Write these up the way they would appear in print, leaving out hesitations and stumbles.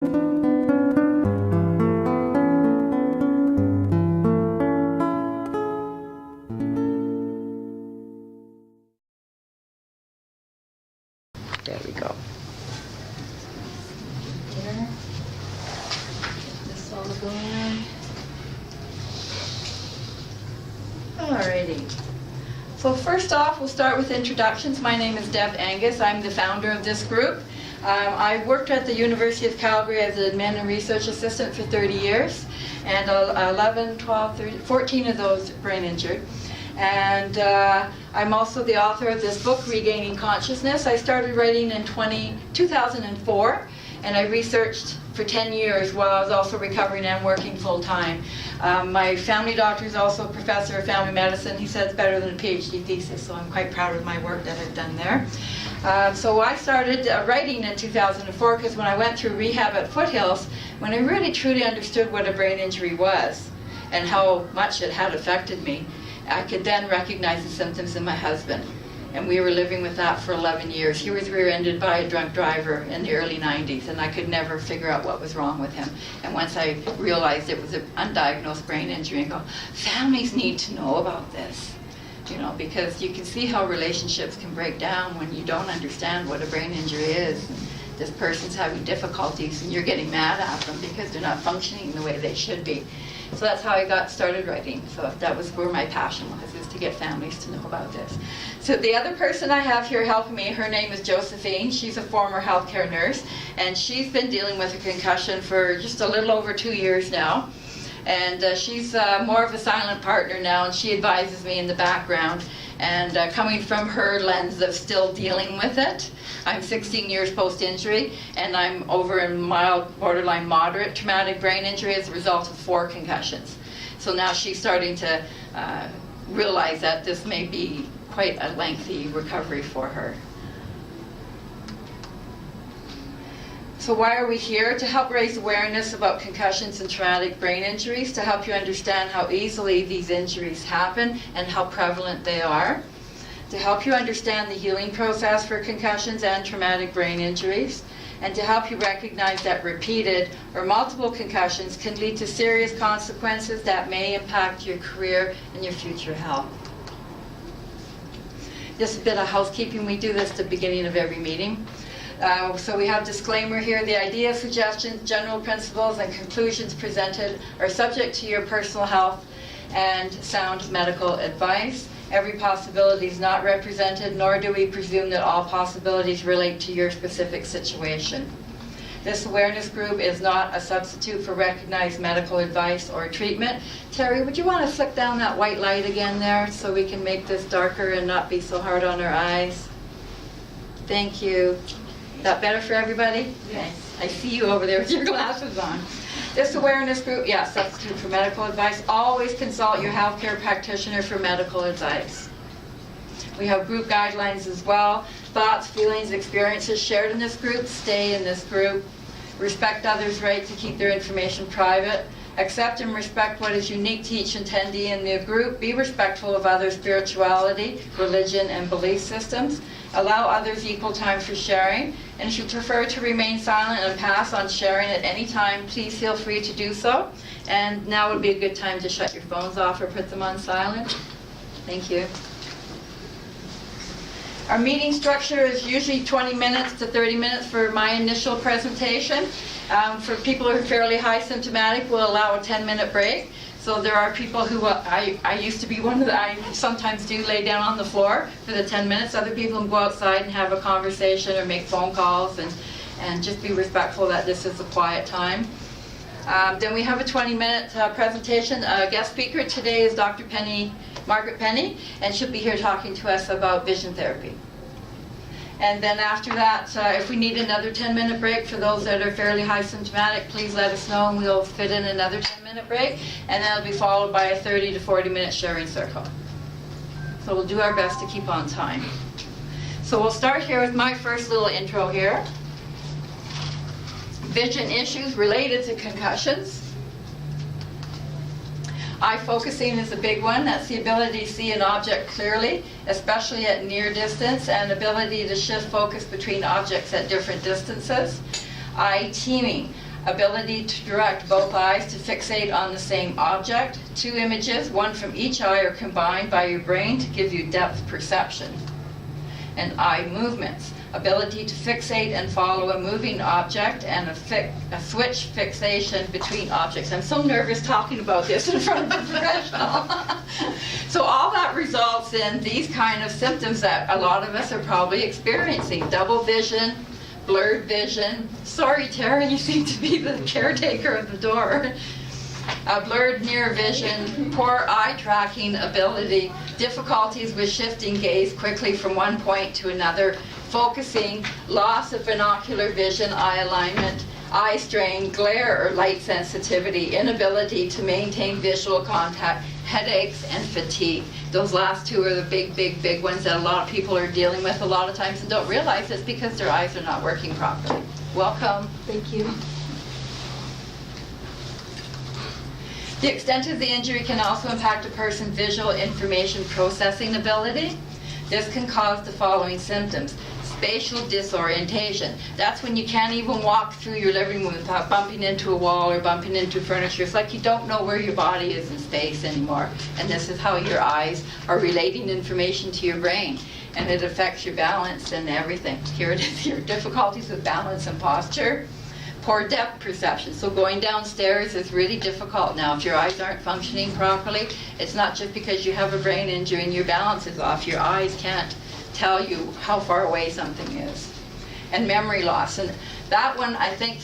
There we go. This all going. Alrighty. So first off, we'll start with introductions. My name is Deb Angus. I'm the founder of this group. I worked at the University of Calgary as an admin and research assistant for 30 years, and 11, 12, 13, 14 of those brain injured. And I'm also the author of this book, Regaining Consciousness. I started writing in 2004, and I researched for 10 years while I was also recovering and working full-time. My family doctor is also a professor of family medicine. He said it's better than a PhD thesis, so I'm quite proud of my work that I've done there. So I started writing in 2004 because when I went through rehab at Foothills, when I really truly understood what a brain injury was and how much it had affected me, I could then recognize the symptoms in my husband. And we were living with that for 11 years. He was rear-ended by a drunk driver in the early 90s, and I could never figure out what was wrong with him. And once I realized it was an undiagnosed brain injury, I go, families need to know about this. You know, because you can see how relationships can break down when you don't understand what a brain injury is. And this person's having difficulties, and you're getting mad at them because they're not functioning the way they should be. So that's how I got started writing. So that was where my passion was, is to get families to know about this. So the other person I have here helping me, her name is Josephine. She's a former healthcare nurse, and she's been dealing with a concussion for just a little over 2 years now. And she's more of a silent partner now, and she advises me in the background. And coming from her lens of still dealing with it, I'm 16 years post-injury, and I'm over in mild, borderline moderate traumatic brain injury as a result of 4 concussions. So now she's starting to realize that this may be quite a lengthy recovery for her. So why are we here? To help raise awareness about concussions and traumatic brain injuries, to help you understand how easily these injuries happen and how prevalent they are, to help you understand the healing process for concussions and traumatic brain injuries, and to help you recognize that repeated or multiple concussions can lead to serious consequences that may impact your career and your future health. Just a bit of housekeeping. We do this at the beginning of every meeting. So we have disclaimer here. The ideas, suggestions, general principles, and conclusions presented are subject to your personal health and sound medical advice. Every possibility is not represented, nor do we presume that all possibilities relate to your specific situation. This awareness group is not a substitute for recognized medical advice or treatment. Terry, would you want to flick down that white light again there so we can make this darker and not be so hard on our eyes? Thank you. Is that better for everybody? Yes. I see you over there with your glasses on. This awareness group, yes, substitute for medical advice. Always consult your healthcare practitioner for medical advice. We have group guidelines as well. Thoughts, feelings, experiences shared in this group stay in this group. Respect others' right to keep their information private. Accept and respect what is unique to each attendee in the group. Be respectful of others' spirituality, religion, and belief systems. Allow others equal time for sharing. And if you prefer to remain silent and pass on sharing at any time, please feel free to do so. And now would be a good time to shut your phones off or put them on silent. Thank you. Our meeting structure is usually 20 minutes to 30 minutes for my initial presentation. For people who are fairly high symptomatic, we'll allow a 10-minute break. So there are people who, I used to be one that I sometimes do lay down on the floor for the 10 minutes. Other people can go outside and have a conversation or make phone calls and just be respectful that this is a quiet time. Then we have a 20-minute presentation. Guest speaker today is Dr. Penny, Margaret Penny, and she'll be here talking to us about vision therapy. And then after that, if we need another 10-minute break for those that are fairly high symptomatic, please let us know and we'll fit in another 10-minute break. And that'll be followed by a 30 to 40-minute sharing circle. So we'll do our best to keep on time. So we'll start here with my first little intro here. Vision issues related to concussions. Eye focusing is a big one. That's the ability to see an object clearly, especially at near distance, and ability to shift focus between objects at different distances. Eye teaming. ability to direct both eyes to fixate on the same object. 2 images, one from each eye, are combined by your brain to give you depth perception. And eye movements, ability to fixate and follow a moving object, and a switch fixation between objects. I'm so nervous talking about this in front of a professional. So all that results in these kind of symptoms that a lot of us are probably experiencing. Double vision, blurred vision. Sorry, Tara, you seem to be the caretaker of the door. Blurred near vision, poor eye tracking ability, difficulties with shifting gaze quickly from one point to another, focusing, loss of binocular vision, eye alignment, eye strain, glare or light sensitivity, inability to maintain visual contact, headaches, and fatigue. Those last 2 are the big ones that a lot of people are dealing with a lot of times and don't realize it's because their eyes are not working properly. Welcome. Thank you. The extent of the injury can also impact a person's visual information processing ability. This can cause the following symptoms. Spatial disorientation. That's when you can't even walk through your living room without bumping into a wall or bumping into furniture. It's like you don't know where your body is in space anymore. And this is how your eyes are relating information to your brain. And it affects your balance and everything. Here it is, your difficulties with balance and posture. Poor depth perception. So going downstairs is really difficult now. If your eyes aren't functioning properly, it's not just because you have a brain injury and your balance is off. Your eyes can't tell you how far away something is. And memory loss. And that one, I think,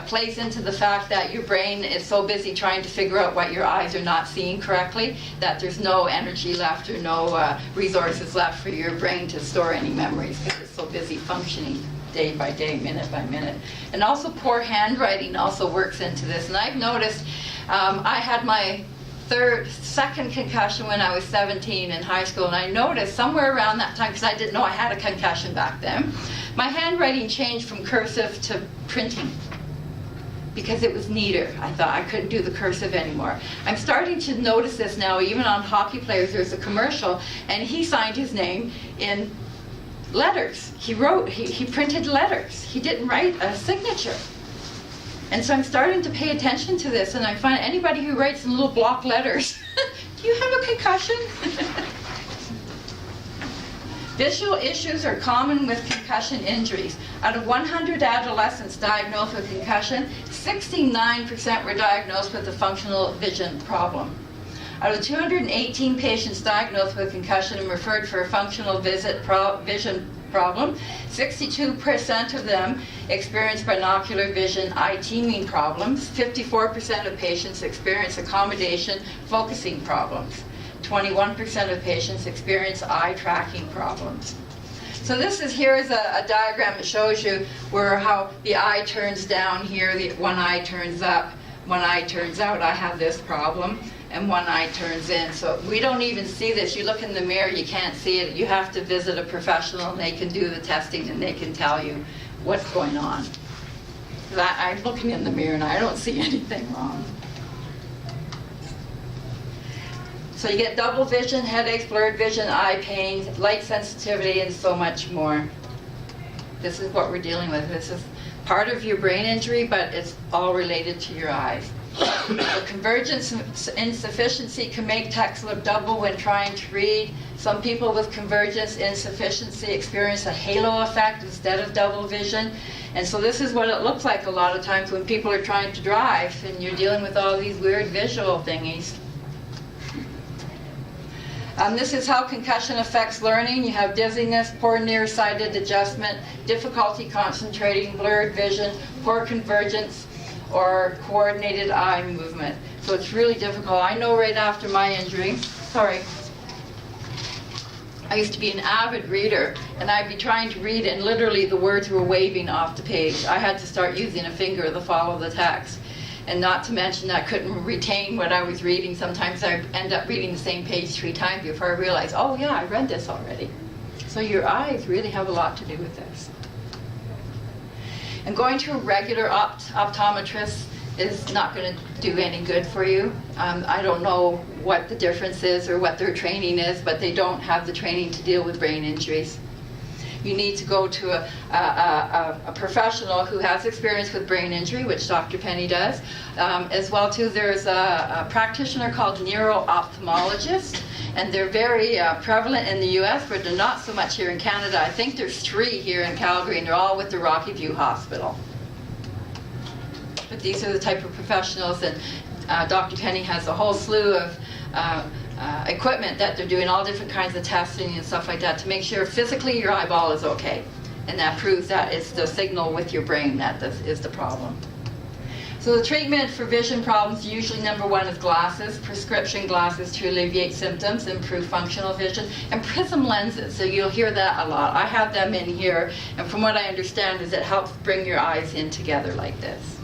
plays into the fact that your brain is so busy trying to figure out what your eyes are not seeing correctly that there's no energy left or no resources left for your brain to store any memories because it's so busy functioning day by day, minute by minute. And also poor handwriting also works into this. And I've noticed, I had my second concussion when I was 17 in high school, and I noticed somewhere around that time, because I didn't know I had a concussion back then, my handwriting changed from cursive to printing because it was neater. I thought I couldn't do the cursive anymore. I'm starting to notice this now, even on hockey players. There's a commercial, and he signed his name in letters. He printed letters. He didn't write a signature. And so I'm starting to pay attention to this, and I find anybody who writes in little block letters, do you have a concussion? Visual issues are common with concussion injuries. Out of 100 adolescents diagnosed with concussion, 69% were diagnosed with a functional vision problem. Out of 218 patients diagnosed with concussion and referred for a functional vision problem, 62% of them experienced binocular vision eye teaming problems. 54% of patients experienced accommodation focusing problems. 21% of patients experience eye tracking problems. So this is, here is a diagram that shows you how the eye turns down here, one eye turns up, one eye turns out. I have this problem, and one eye turns in. So we don't even see this. You look in the mirror, you can't see it. You have to visit a professional, and they can do the testing, and they can tell you what's going on. I'm looking in the mirror, and I don't see anything wrong. So you get double vision, headaches, blurred vision, eye pain, light sensitivity, and so much more. This is what we're dealing with. This is part of your brain injury, but it's all related to your eyes. The convergence insufficiency can make text look double when trying to read. Some people with convergence insufficiency experience a halo effect instead of double vision. And so this is what it looks like a lot of times when people are trying to drive and you're dealing with all these weird visual thingies. This is how concussion affects learning. You have dizziness, poor nearsighted adjustment, difficulty concentrating, blurred vision, poor convergence, or coordinated eye movement. So it's really difficult. I know right after my injury, I used to be an avid reader, and I'd be trying to read, and literally the words were waving off the page. I had to start using a finger to follow the text. And not to mention I couldn't retain what I was reading. Sometimes I end up reading the same page 3 times before I realize, oh yeah, I read this already. So your eyes really have a lot to do with this. And going to a regular optometrist is not going to do any good for you. I don't know what the difference is or what their training is, but they don't have the training to deal with brain injuries. you need to go to a professional who has experience with brain injury, which Dr. Penny does. As well too, there's a practitioner called neuro-ophthalmologist, and they're very prevalent in the US, but they're not so much here in Canada. I think there's 3 here in Calgary, and they're all with the Rocky View Hospital. But these are the type of professionals, and Dr. Penny has a whole slew of equipment that they're doing all different kinds of testing and stuff like that to make sure physically your eyeball is okay. And that proves that it's the signal with your brain that is the problem. So the treatment for vision problems, usually number 1 is glasses, prescription glasses to alleviate symptoms, improve functional vision, and prism lenses. So you'll hear that a lot. I have them in here, and from what I understand is it helps bring your eyes in together like this.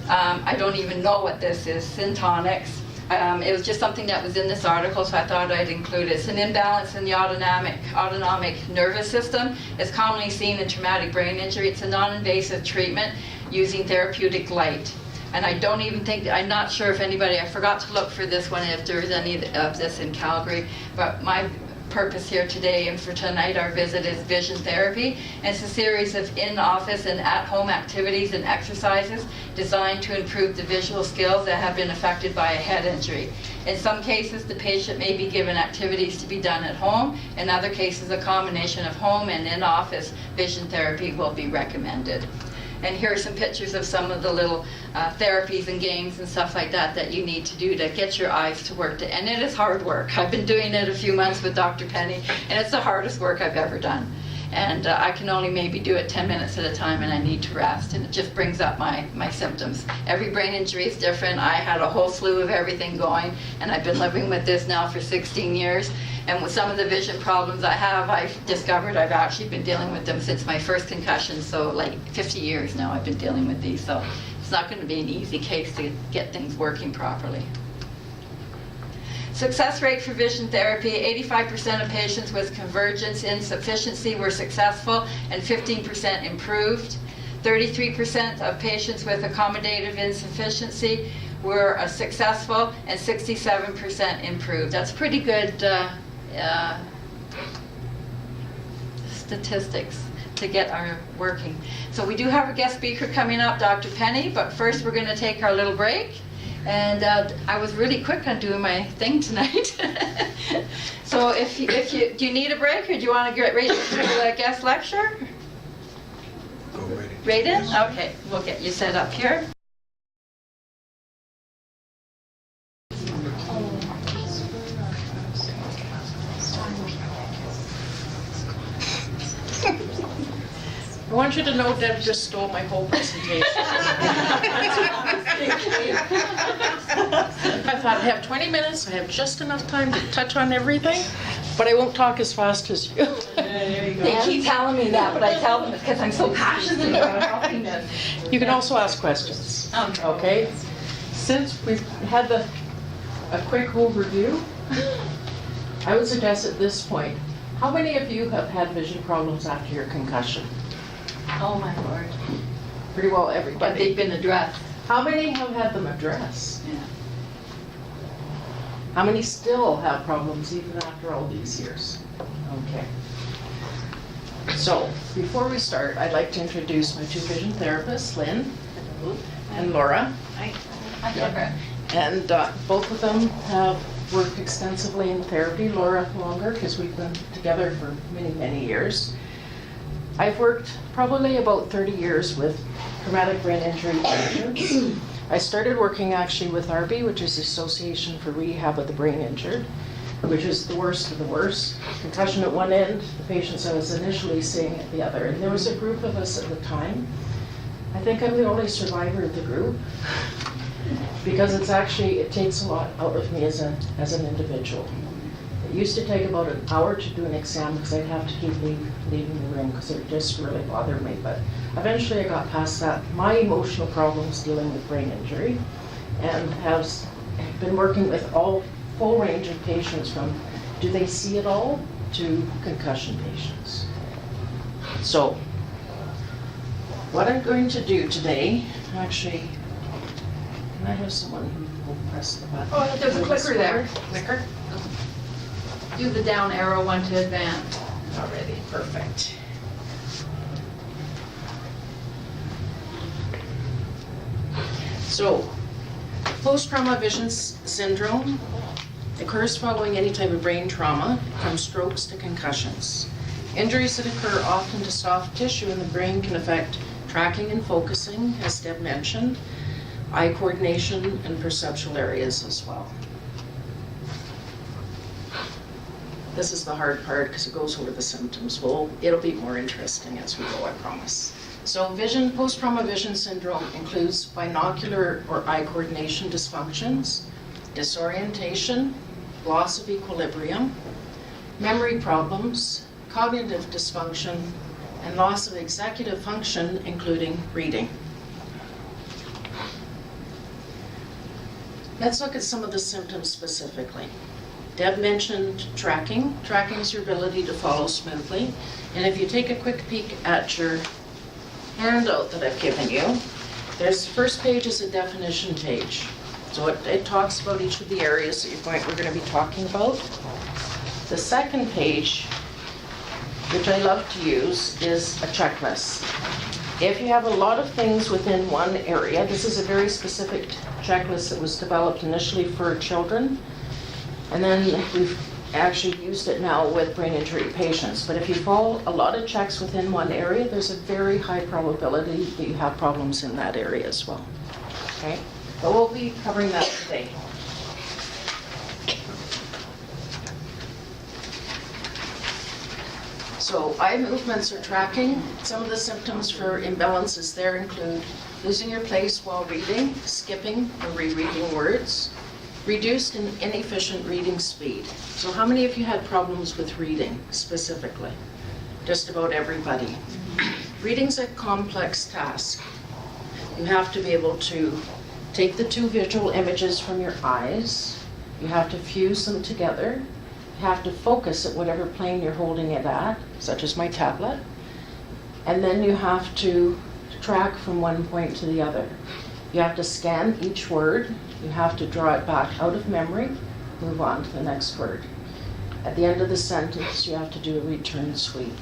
I don't even know what this is, syntonics. It was just something that was in this article, so I thought I'd include it. It's an imbalance in the autonomic nervous system. It's commonly seen in traumatic brain injury. It's a non-invasive treatment using therapeutic light. And I don't even think, I'm not sure if anybody, I forgot to look for this one, if there is any of this in Calgary, but my purpose here today and for tonight, our visit, is vision therapy. And it's a series of in-office and at-home activities and exercises designed to improve the visual skills that have been affected by a head injury. In some cases, the patient may be given activities to be done at home. In other cases, a combination of home and in-office vision therapy will be recommended. And here are some pictures of some of the little therapies and games and stuff like that that you need to do to get your eyes to work. And it is hard work. I've been doing it a few months with Dr. Penny, and it's the hardest work I've ever done. And I can only maybe do it 10 minutes at a time, and I need to rest, and it just brings up my symptoms. Every brain injury is different. I had a whole slew of everything going, and I've been living with this now for 16 years. And with some of the vision problems I have, I've discovered I've actually been dealing with them since my first concussion, so like 50 years now I've been dealing with these, so it's not going to be an easy case to get things working properly. Success rate for vision therapy, 85% of patients with convergence insufficiency were successful and 15% improved. 33% of patients with accommodative insufficiency were successful and 67% improved. That's pretty good statistics to get our working. So we do have a guest speaker coming up, Dr. Penny, but first we're going to take our little break. And I was really quick on doing my thing tonight. So do you need a break, or do you want to get ready to do a guest lecture? Go right in. Right in? Okay, we'll get you set up here. I want you to know Deb just stole my whole presentation. I thought I have 20 minutes, I have just enough time to touch on everything, but I won't talk as fast as you. They keep telling me that, but I tell them it's because I'm so passionate about helping them. You can also ask questions, okay? Since we've had a quick overview, I would suggest at this point, how many of you have had vision problems after your concussion? Oh my Lord. Pretty well But everybody. they've been addressed. How many have had them addressed? Yeah. How many still have problems even after all these years? Okay. So, before we start, I'd like to introduce my 2 vision therapists, Lynn and Laura. Hi, Laura. And both of them have worked extensively in therapy. Laura longer, because we've been together for many, many years. I've worked probably about 30 years with traumatic brain injury patients. I started working actually with ARBI, which is the Association for Rehab of the Brain Injured, which is the worst of the worst. Concussion at one end, the patients I was initially seeing at the other. And there was a group of us at the time. I think I'm the only survivor of the group, because it takes a lot out of me as an individual. It used to take about an hour to do an exam because I'd have to keep leaving the room because it just really bothered me. But eventually I got past that. My emotional problems dealing with brain injury, and have been working with full range of patients, from do they see it all to concussion patients. So what I'm going to do today, actually, can I have someone who will press the button? Oh, there's a clicker there. Clicker? Do the down arrow one to advance. Alrighty, perfect. So, post-trauma vision syndrome occurs following any type of brain trauma, from strokes to concussions. Injuries that occur often to soft tissue in the brain can affect tracking and focusing, as Deb mentioned, eye coordination, and perceptual areas as well. This is the hard part because it goes over the symptoms. Well, it'll be more interesting as we go, I promise. So post-trauma vision syndrome includes binocular or eye coordination dysfunctions, disorientation, loss of equilibrium, memory problems, cognitive dysfunction, and loss of executive function, including reading. Let's look at some of the symptoms specifically. Deb mentioned tracking. Tracking is your ability to follow smoothly. And if you take a quick peek at your handout that I've given you, there's the first page is a definition page. So it talks about each of the areas that we're going to be talking about. The second page, which I love to use, is a checklist. If you have a lot of things within one area, this is a very specific checklist that was developed initially for children, and then we've actually used it now with brain injury patients. But if you follow a lot of checks within one area, there's a very high probability that you have problems in that area as well. Okay? But we'll be covering that today. So eye movements or tracking. Some of the symptoms for imbalances there include losing your place while reading, skipping or rereading words, reduced and inefficient reading speed. So how many of you had problems with reading specifically? Just about everybody. Reading's a complex task. You have to be able to take the two visual images from your eyes. You have to fuse them together. You have to focus at whatever plane you're holding it at, such as my tablet. And then you have to track from one point to the other. You have to scan each word. You have to draw it back out of memory, move on to the next word. At the end of the sentence, you have to do a return sweep.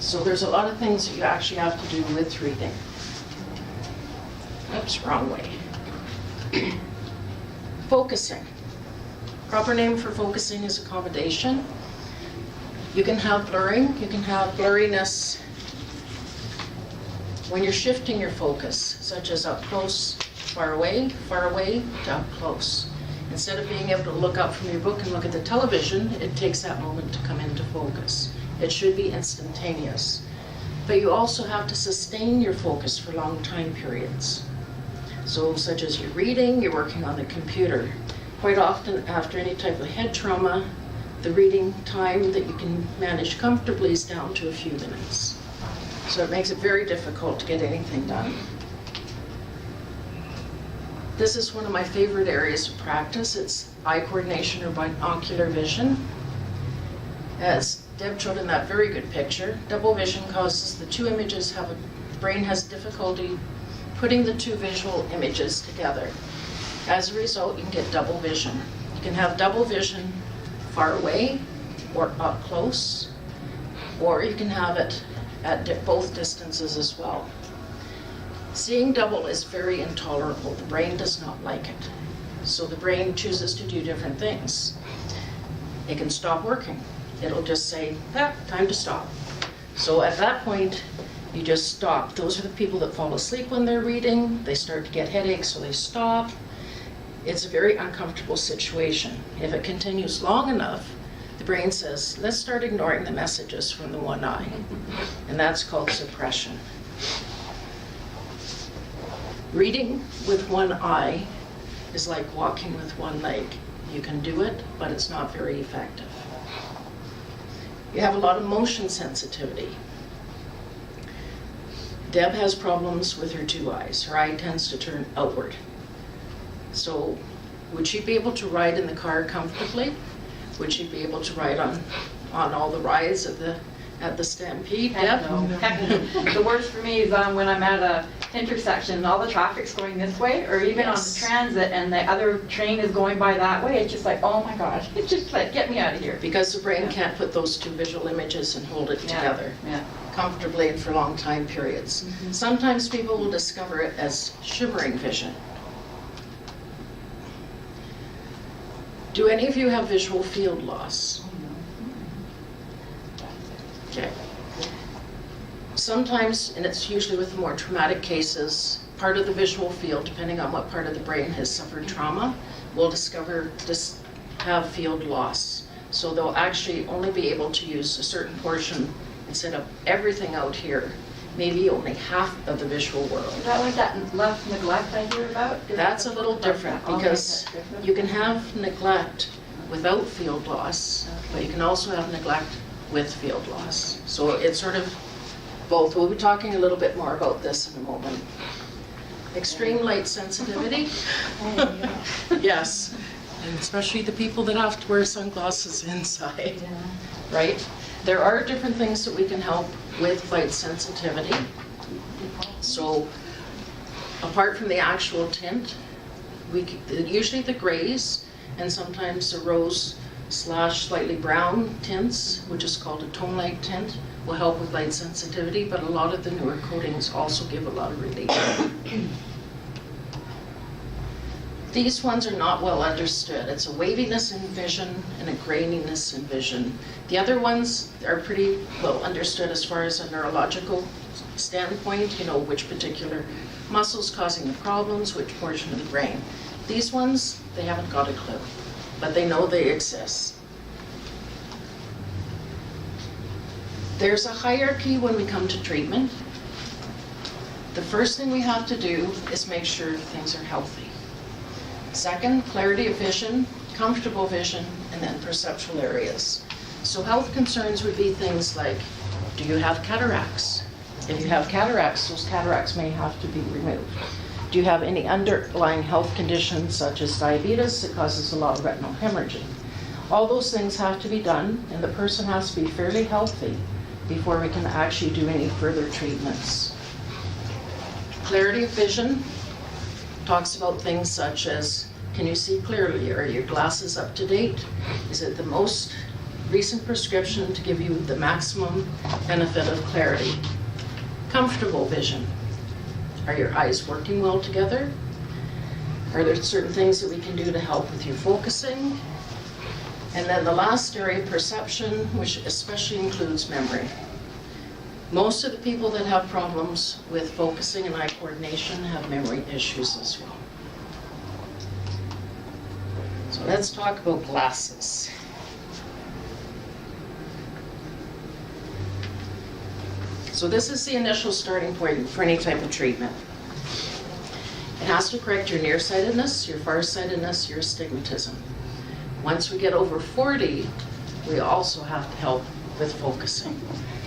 So there's a lot of things that you actually have to do with reading. Oops, wrong way. Focusing. Proper name for focusing is accommodation. You can have blurring, you can have blurriness when you're shifting your focus, such as up close, far away to up close. Instead of being able to look up from your book and look at the television, it takes that moment to come into focus. It should be instantaneous. But you also have to sustain your focus for long time periods. So such as you're reading, you're working on the computer. Quite often after any type of head trauma, the reading time that you can manage comfortably is down to a few minutes. So it makes it very difficult to get anything done. This is one of my favorite areas of practice. It's eye coordination or binocular vision. As Deb showed in that very good picture, double vision causes the two images the brain has difficulty putting the two visual images together. As a result, you can get double vision. You can have double vision far away or up close, or you can have it at both distances as well. Seeing double is very intolerable. The brain does not like it. So the brain chooses to do different things. It can stop working. It'll just say, time to stop. So at that point, you just stop. Those are the people that fall asleep when they're reading. They start to get headaches, so they stop. It's a very uncomfortable situation. If it continues long enough, the brain says, let's start ignoring the messages from the one eye. And that's called suppression. Reading with one eye is like walking with one leg. You can do it, but it's not very effective. You have a lot of motion sensitivity. Deb has problems with her two eyes. Her eye tends to turn outward. So would she be able to ride in the car comfortably? Would she be able to ride on all the rides at the Stampede? Deb? No. The worst for me is when I'm at a intersection and all the traffic's going this way, or even on the Yes. transit and the other train is going by that way, it's just like, oh my gosh, it's just like, get me out of here. Because the brain can't put those two visual images and hold it Yeah, together Yeah. comfortably and for long time periods. Sometimes people will discover it as shimmering vision. Do any of you have visual field loss? Okay. Sometimes, and it's usually with the more traumatic cases, part of the visual field, depending on what part of the brain has suffered trauma, will have field loss. So they'll actually only be able to use a certain portion instead of everything out here, maybe only half of the visual world. Is that like that left neglect I hear about? That's a little different because you can have neglect without field loss, but you can also have neglect with field loss. So it's sort of both. We'll be talking a little bit more about this in a moment. Extreme light sensitivity. Yes, and especially the people that have to wear sunglasses inside, right? There are different things that we can help with light sensitivity. So apart from the actual tint, usually the grays and sometimes the rose / slightly brown tints, which is called a tone light tint, will help with light sensitivity, but a lot of the newer coatings also give a lot of relief. These ones are not well understood. It's a waviness in vision and a graininess in vision. The other ones are pretty well understood as far as a neurological standpoint, you know, which particular muscles causing the problems, which portion of the brain. These ones, they haven't got a clue, but they know they exist. There's a hierarchy when we come to treatment. The first thing we have to do is make sure things are healthy. Second, clarity of vision, comfortable vision, and then perceptual areas. So health concerns would be things like, do you have cataracts? If you have cataracts, those cataracts may have to be removed. Do you have any underlying health conditions such as diabetes that causes a lot of retinal hemorrhaging? All those things have to be done, and the person has to be fairly healthy before we can actually do any further treatments. Clarity of vision talks about things such as, can you see clearly? Are your glasses up to date? Is it the most recent prescription to give you the maximum benefit of clarity? Comfortable vision. Are your eyes working well together? Are there certain things that we can do to help with your focusing? And then the last area, perception, which especially includes memory. Most of the people that have problems with focusing and eye coordination have memory issues as well. So let's talk about glasses. So this is the initial starting point for any type of treatment. It has to correct your nearsightedness, your farsightedness, your astigmatism. Once we get over 40, we also have to help with focusing.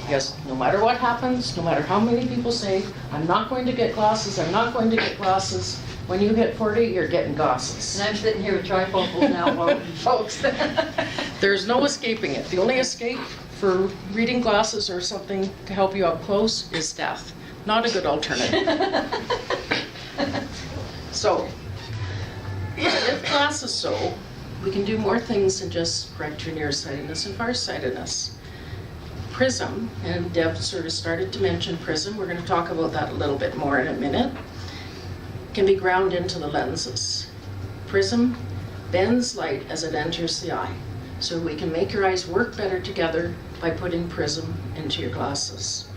Because no matter what happens, no matter how many people say, I'm not going to get glasses, I'm not going to get glasses, when you hit 40, you're getting glasses. And I'm sitting here with trifocals now, folks. There's no escaping it. The only escape for reading glasses or something to help you up close is death. Not a good alternative. So, with glasses, so, we can do more things than just correct your nearsightedness and farsightedness. Prism, and Deb sort of started to mention prism, we're going to talk about that a little bit more in a minute, can be ground into the lenses. Prism bends light as it enters the eye, so we can make your eyes work better together by putting prism into your glasses.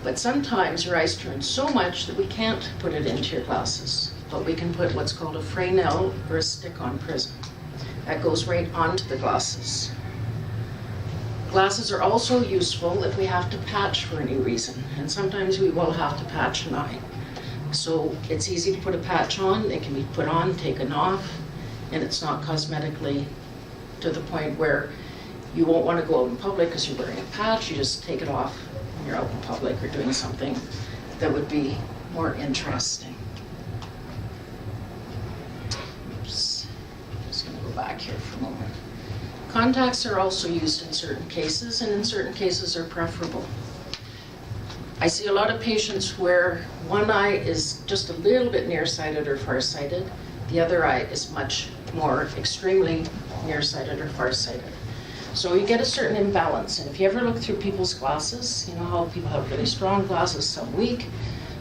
But sometimes your eyes turn so much that we can't put it into your glasses, but we can put what's called a Fresnel or a stick-on prism. That goes right onto the glasses. Glasses are also useful if we have to patch for any reason, and sometimes we will have to patch an eye. So it's easy to put a patch on, it can be put on, taken off, and it's not cosmetically to the point where you won't want to go out in public because you're wearing a patch. You just take it off when you're out in public or doing something that would be more interesting. Oops. Just going to go back here for a moment. Contacts are also used in certain cases, and in certain cases are preferable. I see a lot of patients where one eye is just a little bit nearsighted or farsighted. The other eye is much more extremely nearsighted or farsighted. So you get a certain imbalance. And if you ever look through people's glasses, you know how people have really strong glasses, some weak.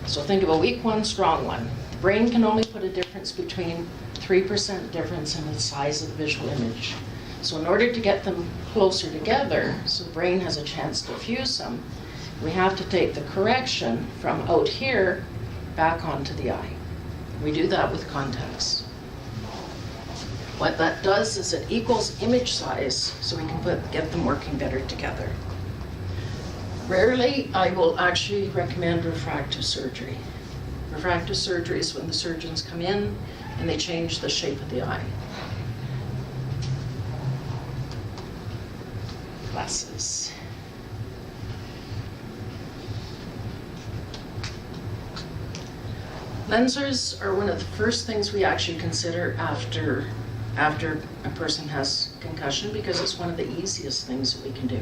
So think of a weak one, strong one. The brain can only put a difference between 3% difference in the size of the visual image. So in order to get them closer together, so the brain has a chance to fuse them, we have to take the correction from out here back onto the eye. We do that with contacts. What that does is it equals image size, so we can get them working better together. Rarely, I will actually recommend refractive surgery. Refractive surgery is when the surgeons come in and they change the shape of the eye. Glasses. Lenses are one of the first things we actually consider after a person has concussion, because it's one of the easiest things that we can do.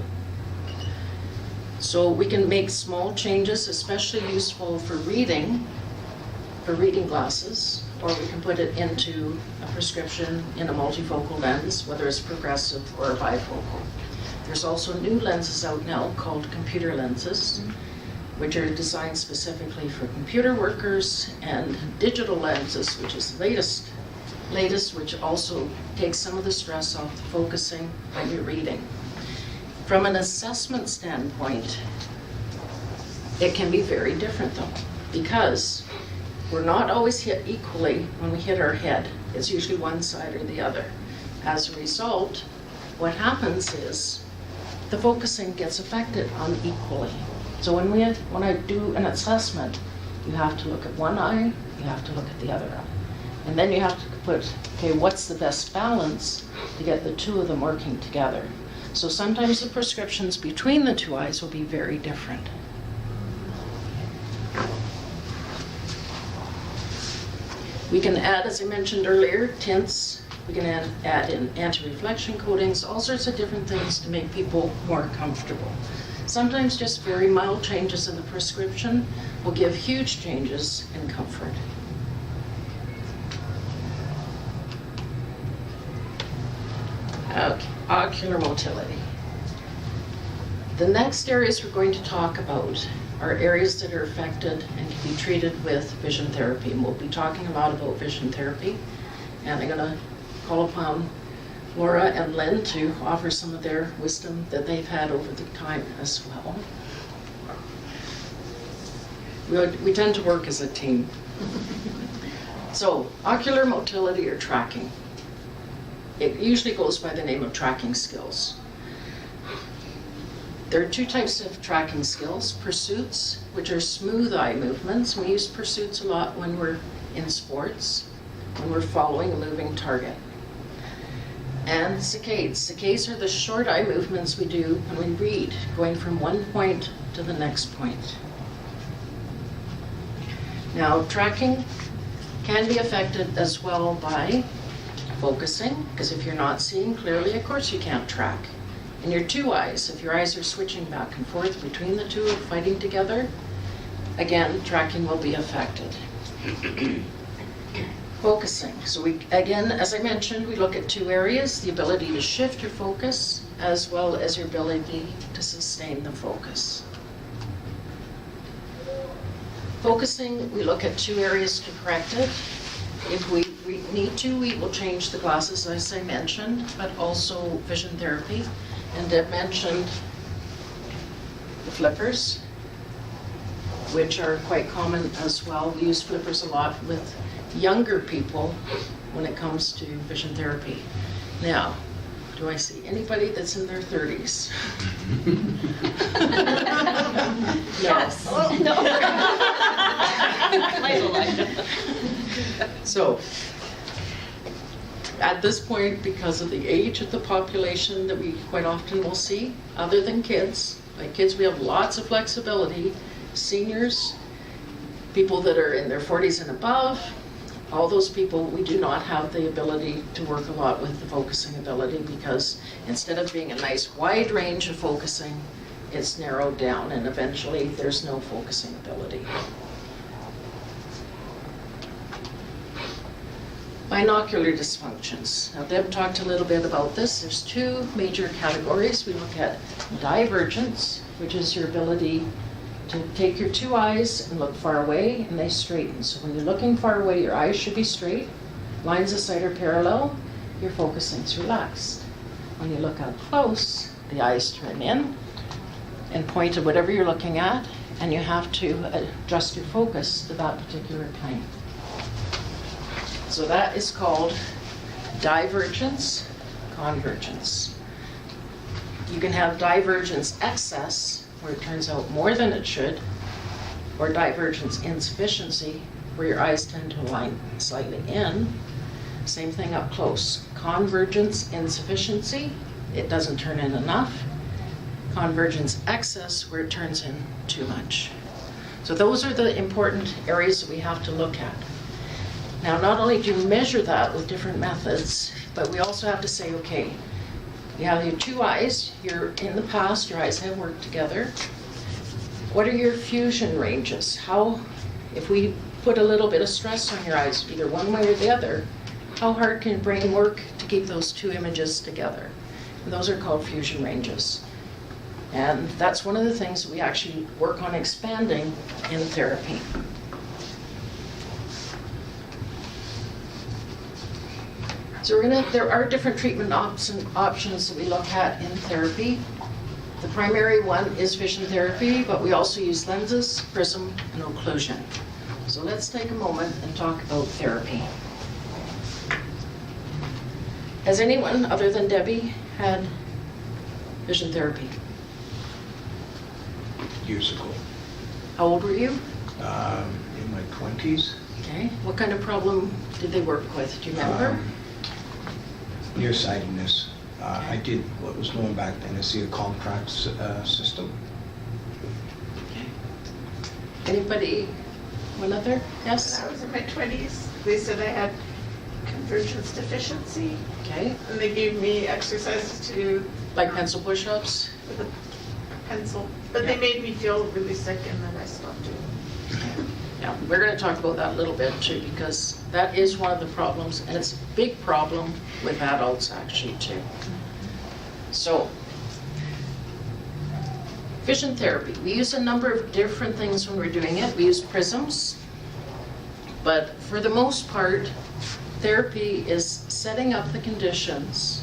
So we can make small changes, especially useful for reading glasses, or we can put it into a prescription in a multifocal lens, whether it's progressive or bifocal. There's also new lenses out now called computer lenses, which are designed specifically for computer workers, and digital lenses, which is the latest, which also takes some of the stress off the focusing when you're reading. From an assessment standpoint, it can be very different though, because we're not always hit equally when we hit our head. It's usually one side or the other. As a result, what happens is the focusing gets affected unequally. So when I do an assessment, you have to look at one eye, you have to look at the other eye. And then you have to put, okay, what's the best balance to get the two of them working together? So sometimes the prescriptions between the two eyes will be very different. We can add, as I mentioned earlier, tints. We can add in anti-reflection coatings, all sorts of different things to make people more comfortable. Sometimes just very mild changes in the prescription will give huge changes in comfort. Okay, ocular motility. The next areas we're going to talk about are areas that are affected and can be treated with vision therapy. And we'll be talking a lot about vision therapy. And I'm going to call upon Laura and Lynn to offer some of their wisdom that they've had over the time as well. We tend to work as a team. So, ocular motility or tracking. It usually goes by the name of tracking skills. There are two types of tracking skills. Pursuits, which are smooth eye movements. We use pursuits a lot when we're in sports, when we're following a moving target. And saccades. Saccades are the short eye movements we do when we read, going from one point to the next point. Now, tracking can be affected as well by focusing, because if you're not seeing clearly, of course you can't track. And your two eyes, if your eyes are switching back and forth between the two, fighting together, again, tracking will be affected. Focusing. So we, again, as I mentioned, we look at two areas, the ability to shift your focus as well as your ability to sustain the focus. Focusing, we look at two areas to correct it. If we need to, we will change the glasses, as I mentioned, but also vision therapy. And Deb mentioned the flippers, which are quite common as well. We use flippers a lot with younger people when it comes to vision therapy. Now, do I see anybody that's in their 30s? Yes. Oh, no. So, at this point, because of the age of the population that we quite often will see, other than kids, like kids we have lots of flexibility, seniors, people that are in their 40s and above, all those people, we do not have the ability to work a lot with the focusing ability, because instead of being a nice wide range of focusing, gets narrowed down, and eventually there's no focusing ability. Binocular dysfunctions. Now Deb talked a little bit about this. There's two major categories. We look at divergence, which is your ability to take your two eyes and look far away, and they straighten. So when you're looking far away, your eyes should be straight. Lines of sight are parallel. Your focusing's relaxed. When you look up close, the eyes turn in and point to whatever you're looking at, and you have to adjust your focus to that particular plane. So that is called divergence, convergence. You can have divergence excess, where it turns out more than it should, or divergence insufficiency, where your eyes tend to align slightly in. Same thing up close. Convergence insufficiency, it doesn't turn in enough. Convergence excess, where it turns in too much. So those are the important areas that we have to look at. Now, not only do you measure that with different methods, but we also have to say, okay, you have your two eyes, in the past, your eyes have worked together. What are your fusion ranges? If we put a little bit of stress on your eyes, either one way or the other, how hard can your brain work to keep those two images together? And those are called fusion ranges. And that's one of the things that we actually work on expanding in therapy. So there are different treatment options that we look at in therapy. The primary one is vision therapy, but we also use lenses, prism, and occlusion. So let's take a moment and talk about therapy. Has anyone other than Debbie had vision therapy? Years ago. How old were you? In my 20s. Okay. What kind of problem did they work with? Do you remember? Nearsightedness. I did what was known back then as the contract system. Okay. Anybody? One other? Yes? When I was in my 20s, they said I had convergence deficiency, Okay. and they gave me exercises to do Like pencil push-ups? with a pencil. But Yeah. they made me feel really sick, and then I stopped doing it. Yeah, we're going to talk about that a little bit too, because that is one of the problems, and it's a big problem with adults actually too. So, vision therapy. We use a number of different things when we're doing it. We use prisms, but for the most part, therapy is setting up the conditions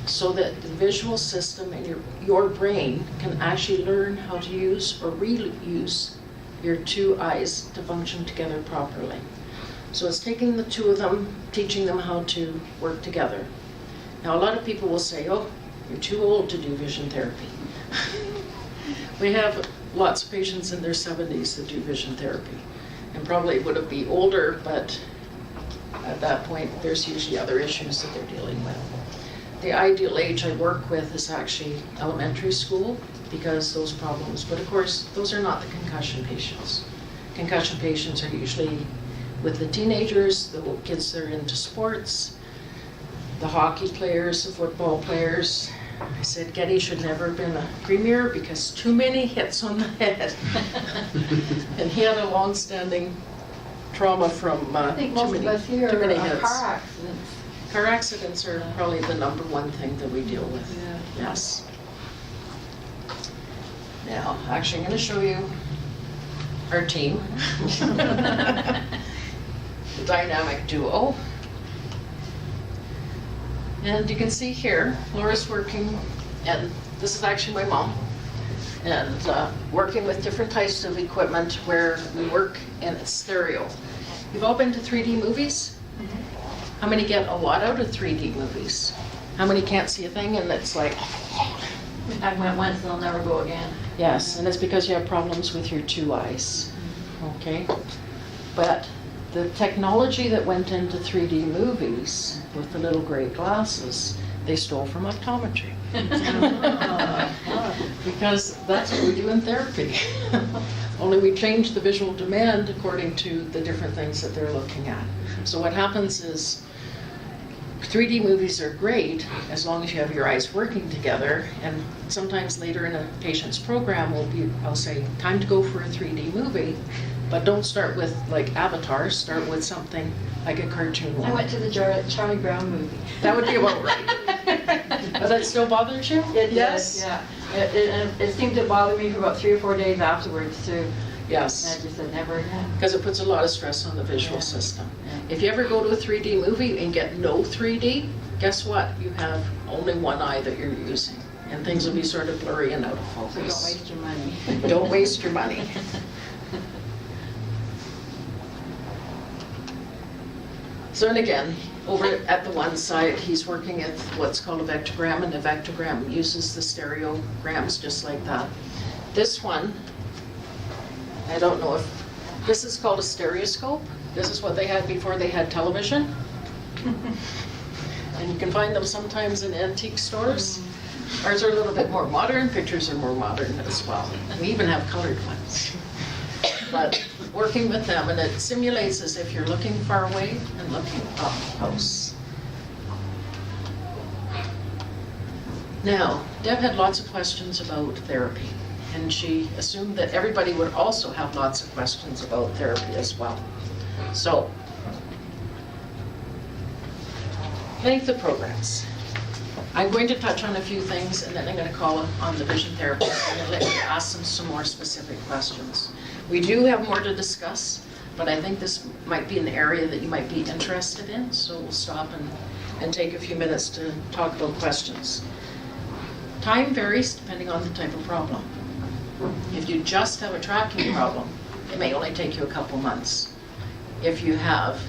so that the visual system and your brain can actually learn how to use or reuse your two eyes to function together properly. So it's taking the two of them, teaching them how to work together. Now, a lot of people will say, oh, you're too old to do vision therapy. We have lots of patients in their 70s that do vision therapy, and probably would be older, but at that point, there's usually other issues that they're dealing with. The ideal age I work with is actually elementary school, because those problems, but of course, those are not the concussion patients. Concussion patients are usually with the teenagers, the kids that are into sports, the hockey players, the football players. I said Getty should never have been a premier because too many hits on the head. And he had a long-standing trauma from I think most of us here too many are hits. car accidents. Car accidents are probably the number one thing that we deal with. Yeah. Yes. Now, actually, I'm going to show you our team. The dynamic duo. And you can see here, Laura's working, and this is actually my mom, and working with different types of equipment where we work in stereo. You've all been to 3D movies? How many get a lot out of 3D movies? How many can't see a thing and it's like... I went once and I'll never go again. Yes, and it's because you have problems with your two eyes, okay? But the technology that went into 3D movies with the little gray glasses, they stole from optometry. Because that's what we do in therapy. Only we change the visual demand according to the different things that they're looking at. So what happens is 3D movies are great as long as you have your eyes working together, and sometimes later in a patient's program I'll say, time to go for a 3D movie, but don't start with like Avatar, start with something like a cartoon one. I went to the Charlie Brown movie. That would be about right. But that still bothers you? It Yes? does, yeah. It seemed to bother me for about 3 or 4 days afterwards too. And Yes. I just said, never again. Because it puts a lot of stress on the visual Yeah. system. Yeah. If you ever go to a 3D movie and get no 3D, guess what? You have only one eye that you're using, and things will be sort of blurry and out of So don't focus. waste your money. Don't waste your money. So, and again, over at the one side, he's working at what's called a vectogram, and a vectogram uses the stereograms just like that. This one, I don't know if, this is called a stereoscope. This is what they had before they had television. And you can find them sometimes in antique stores. Ours are a little bit more modern, pictures are more modern as well. We even have colored ones. But working with them, and it simulates as if you're looking far away and looking up close. Now, Deb had lots of questions about therapy, and she assumed that everybody would also have lots of questions about therapy as well. So, length of programs. I'm going to touch on a few things, and then I'm going to call on the vision therapist and let you ask them some more specific questions. We do have more to discuss, but I think this might be an area that you might be interested in, so we'll stop and take a few minutes to talk about questions. Time varies depending on the type of problem. If you just have a tracking problem, it may only take you a couple months. If you have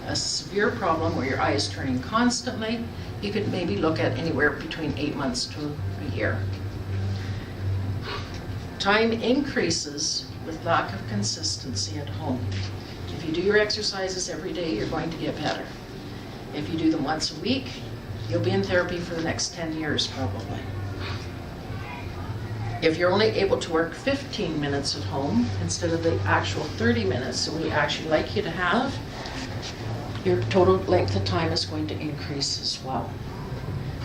a severe problem where your eye is turning constantly, you could maybe look at anywhere between 8 months to a year. Time increases with lack of consistency at home. If you do your exercises every day, you're going to get better. If you do them once a week, you'll be in therapy for the next 10 years probably. If you're only able to work 15 minutes at home instead of the actual 30 minutes that we actually like you to have, your total length of time is going to increase as well.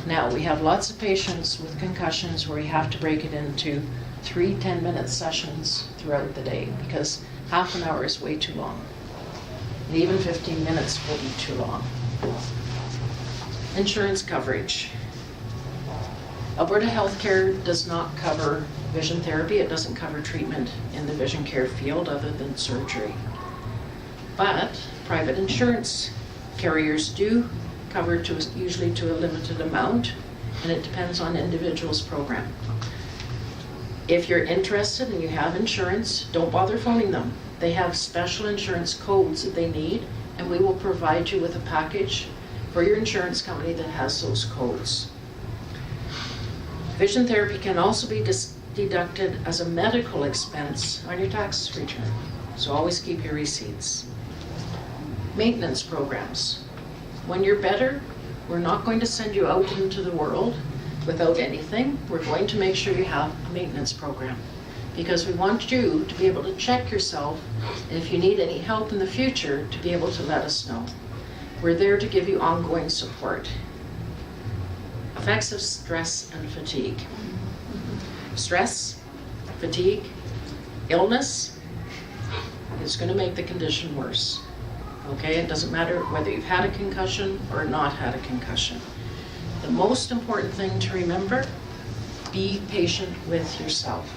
Now, we have lots of patients with concussions where you have to break it into 3 10-minute sessions throughout the day because half an hour is way too long. And even 15 minutes will be too long. Insurance coverage. Alberta Healthcare does not cover vision therapy. It doesn't cover treatment in the vision care field other than surgery. But private insurance carriers do cover usually to a limited amount, and it depends on individual's program. If you're interested and you have insurance, don't bother phoning them. They have special insurance codes that they need, and we will provide you with a package for your insurance company that has those codes. Vision therapy can also be deducted as a medical expense on your tax return, so always keep your receipts. Maintenance programs. When you're better, we're not going to send you out into the world without anything. We're going to make sure you have a maintenance program because we want you to be able to check yourself, and if you need any help in the future, to be able to let us know. We're there to give you ongoing support. Effects of stress and fatigue. Stress, fatigue, illness is going to make the condition worse. Okay, it doesn't matter whether you've had a concussion or not had a concussion. The most important thing to remember, be patient with yourself.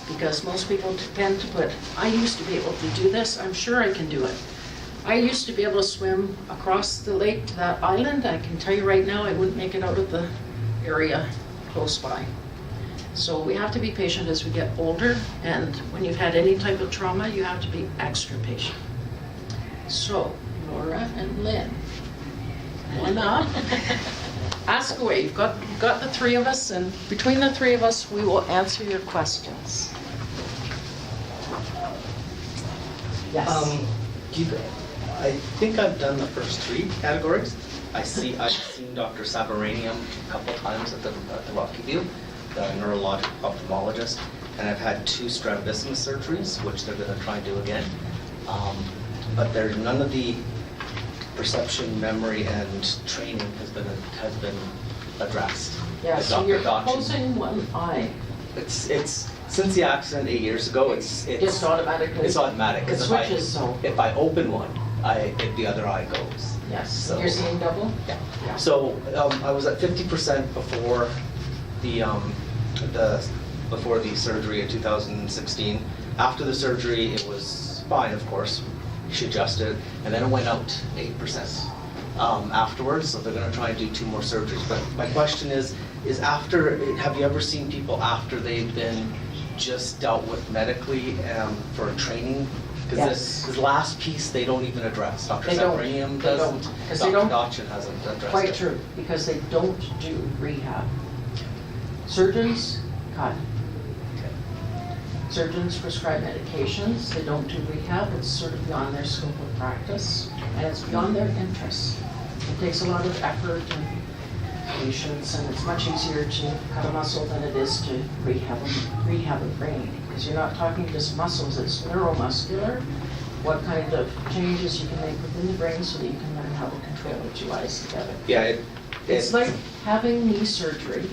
Because most people tend to put, I used to be able to do this, I'm sure I can do it. I used to be able to swim across the lake to that island. I can tell you right now I wouldn't make it out of the area close by. So we have to be patient as we get older, and when you've had any type of trauma, you have to be extra patient. So, Laura and Lynn, one up. Ask away. You've got the three of us, and between the three of us, we will answer your questions. Yes. I think I've done the first 3 categories. I've seen Dr. Sabaranian a couple of times at the Rocky View, the neurologic ophthalmologist, and I've had 2 strabismus surgeries, which they're going to try and do again. But there's none of the perception, memory, and training has been addressed. Yeah, by so Dr. you're Dodgen. closing one eye. It's since the accident 8 years ago. It's automatically. It's automatic. It 'Cause switches, so. if I open one, the other eye goes. Yes, So- you're seeing double? Yeah. Yeah. So I was at 50% before before the surgery in 2016. After the surgery, it was fine, of course. She adjusted, and then it went out 8% afterwards. So they're going to try and do 2 more surgeries. But my question is after? Have you ever seen people after they've been just dealt with medically for training? Because Yes. this last piece they don't even address. Dr. They don't. Sabrinium They doesn't. don't, 'cause they Dr. don't- Dodgen hasn't addressed it. Quite true, because they don't do rehab. Surgeons cut. Surgeons prescribe medications, they don't do rehab, it's sort of beyond their scope of practice, and it's beyond their interests. It takes a lot of effort and patience, and it's much easier to cut a muscle than it is to rehab a brain, because you're not talking just muscles, it's neuromuscular, what kind of changes you can make within the brain so that you can learn how to control the 2 eyes together. Yeah, It's like having knee surgery,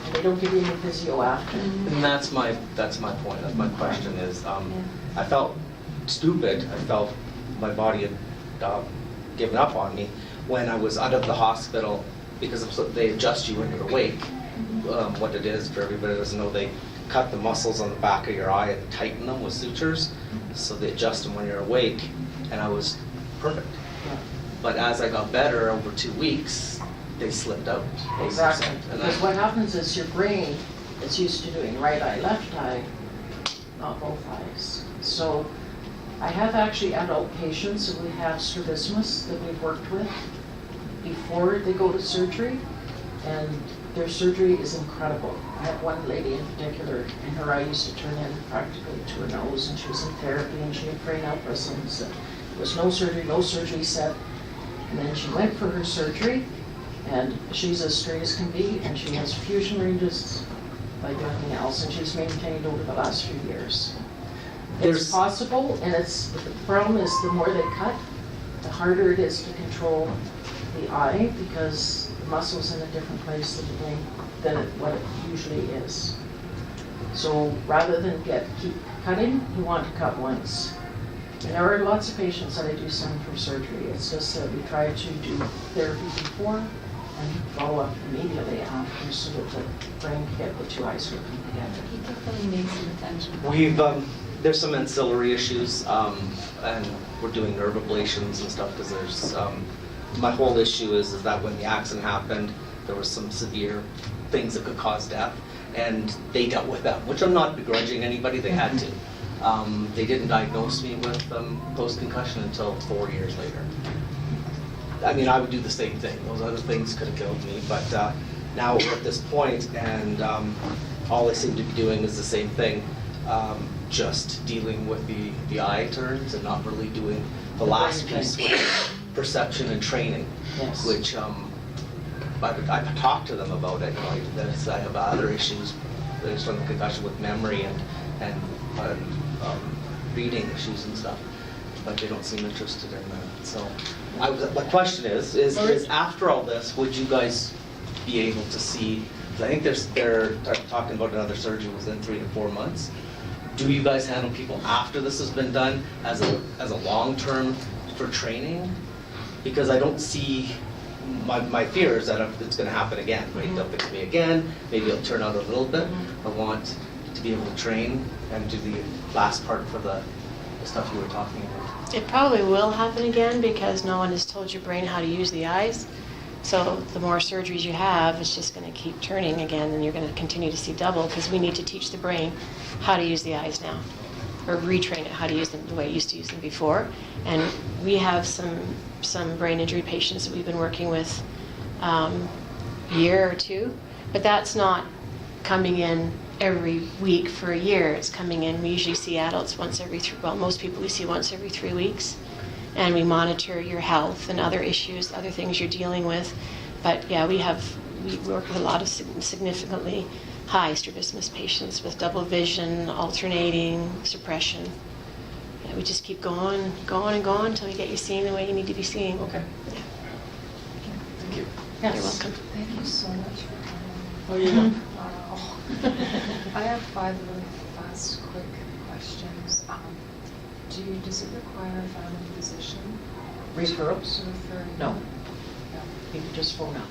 and they don't give you any physio after. And that's my point. That's my question is, I felt stupid. I felt my body had given up on me when I was out of the hospital, because they adjust you when you're awake. What it is, for everybody that doesn't know, they cut the muscles on the back of your eye and tighten them with sutures. So they adjust them when you're awake, and I was perfect. Yeah. But as I got better over 2 weeks, they slipped out. 8%. Exactly, And because what happens is your brain is used to doing right eye, left eye, not both eyes. So I have actually adult patients who we have strabismus that we've worked with before they go to surgery, and their surgery is incredible. I have one lady in particular, and her eye used to turn in practically to her nose, and she was in therapy, and she had brain aneurysms. There was no surgery set, and then she went for her surgery, and she's as straight as can be, and she has fusion ranges like nothing else, and she's maintained over the last few years. It's possible, and the problem is the more they cut, the harder it is to control the eye, because the muscle's in a different place than what it usually is. So rather than keep cutting, you want to cut once. And there are lots of patients that I do send for surgery. It's just that we try to do therapy before and follow up immediately after, so that the brain can get the 2 eyes working together. He definitely needs some attention. We've there's some ancillary issues, and we're doing nerve ablations and stuff, because there's my whole issue is that when the accident happened, there was some severe things that could cause death, and they dealt with them, which I'm not begrudging anybody. They had to. They didn't diagnose me with post-concussion until 4 years later. I mean, I would do the same thing. Those other things could have killed me, but now we're at this point, and all I seem to be doing is the same thing, just dealing with the eye turns and not really doing the last piece, which is perception and training, Yes. which I've talked to them about it. I have other issues based on the concussion with memory and reading issues and stuff, but they don't seem interested in that. So my question is after all this, would you guys be able to see, 'cause I think they're talking about another surgery within 3 to 4 months. Do you guys handle people after this has been done as a long-term for training? Because I don't see, my fear is that it's going to happen again, right? They'll fix me again, maybe it'll turn out a little bit. I want to be able to train and do the last part for the stuff you were talking about. It probably will happen again, because no one has told your brain how to use the eyes. So the more surgeries you have, it's just going to keep turning again, and you're going to continue to see double, because we need to teach the brain how to use the eyes now, or retrain it how to use them the way it used to use them before. And we have some brain injury patients that we've been working with a year or 2, but that's not coming in every week for a year. It's coming in, we usually see adults most people we see once every 3 weeks. And we monitor your health and other issues, other things you're dealing with. But yeah, we work with a lot of significantly high strabismus patients with double vision, alternating, suppression. Yeah. we just keep going and going until you get you seeing the way you need to be seeing. Okay. Yeah. Thank you. You're welcome. Thank you so much for coming. Oh, you're welcome. Wow. I have 5 really fast, quick questions. Does it require a family physician Referrals? to refer? No. No. You can just phone up.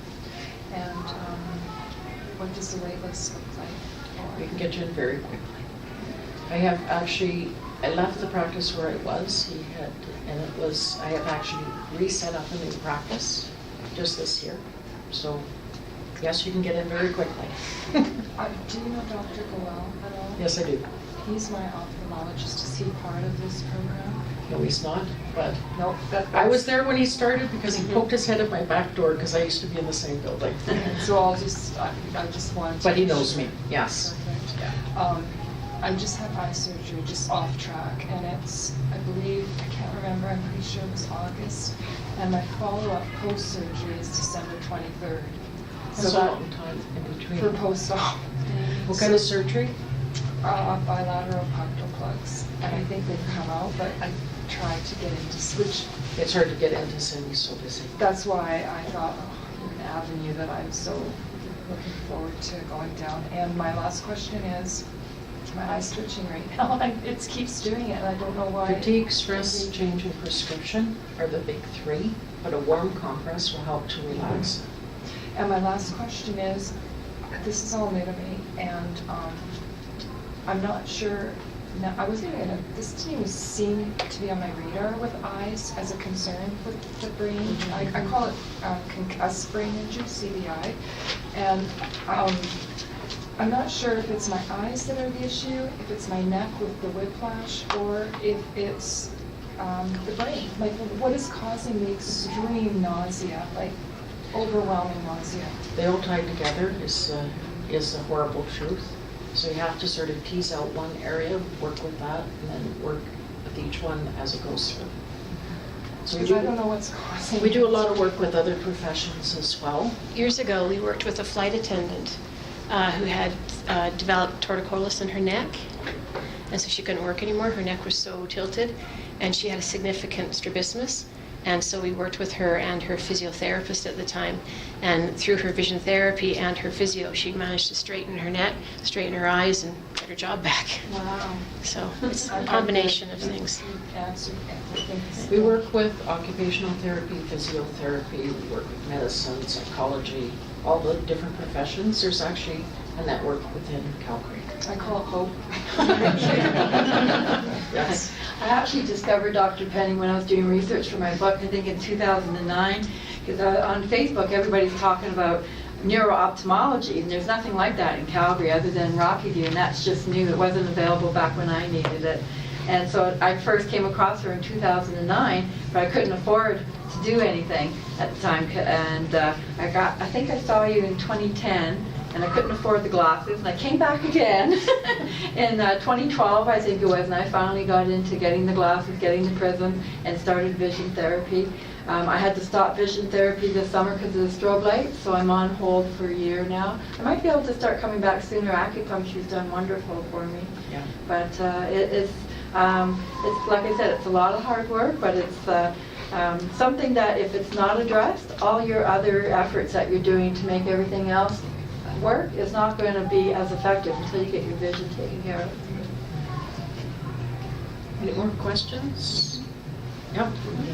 And what does the wait list look like? We can get you in very quickly. I left the practice where I was. I have actually reset up a new practice just this year. So, yes, you can get in very quickly. Do you know Dr. Goel at all? Yes, I do. He's my ophthalmologist. Is he part of this program? No, he's not, but Nope. I was there when he started because he poked his head at my back door because I used to be in the same building. So I just wanted to. But he knows me, yes. Perfect. Yeah. I just had eye surgery, just off track, and it's, I believe, I can't remember, I'm pretty sure it was August, and my follow-up post-surgery is December 23rd. That's a long time in between. For post-op. What kind of surgery? Bilateral punctal plugs, and I think they've come out, but I tried to get into switch. It's hard to get into since he's so busy. That's why I thought, an avenue that I'm so looking forward to going down. And my last question is, my eye's twitching right now, and it keeps doing it, and I don't know why. Fatigue, stress, change in prescription are the big 3, but a warm compress will help to relax. And my last question is, this is all new to me, and I'm not sure, now, I wasn't even, this didn't even seem to be on my radar with eyes as a concern with the brain. I call it concussive brain injury, CBI, and I'm not sure if it's my eyes that are the issue, if it's my neck with the whiplash, or if it's the brain. Like, what is causing the extreme nausea, like overwhelming nausea? They all tied together is the horrible truth. So you have to sort of tease out one area, work with that, and then work with each one as it goes through. So Because I don't know what's causing we do a it. lot of work with other professions as well. Years ago, we worked with a flight attendant who had developed torticollis in her neck, and so she couldn't work anymore. Her neck was so tilted, and she had a significant strabismus. And so we worked with her and her physiotherapist at the time, and through her vision therapy and her physio, she managed to straighten her neck, straighten her eyes, and get her job back. Wow. So it's a combination of things. Answered everything. We work with occupational therapy, physiotherapy, we work with medicine, psychology, all the different professions. There's actually a network within Calgary. I call it hope. Yes. I actually discovered Dr. Penny when I was doing research for my book, I think in 2009, because on Facebook everybody's talking about neuro-ophthalmology, and there's nothing like that in Calgary other than Rocky View, and that's just new. It wasn't available back when I needed it. And so I first came across her in 2009, but I couldn't afford to do anything at the time. And I think I saw you in 2010, and I couldn't afford the glasses, and I came back again in 2012, I think it was, and I finally got into getting the glasses, getting the prism, and started vision therapy. I had to stop vision therapy this summer because of the strobe lights, so I'm on hold for a year now. I might be able to start coming back sooner. Acupuncture's done wonderful for me. Yeah. But it's like I said, it's a lot of hard work, but it's something that if it's not addressed, all your other efforts that you're doing to make everything else work is not going to be as effective until you get your vision taken care of. Any more questions? Yep.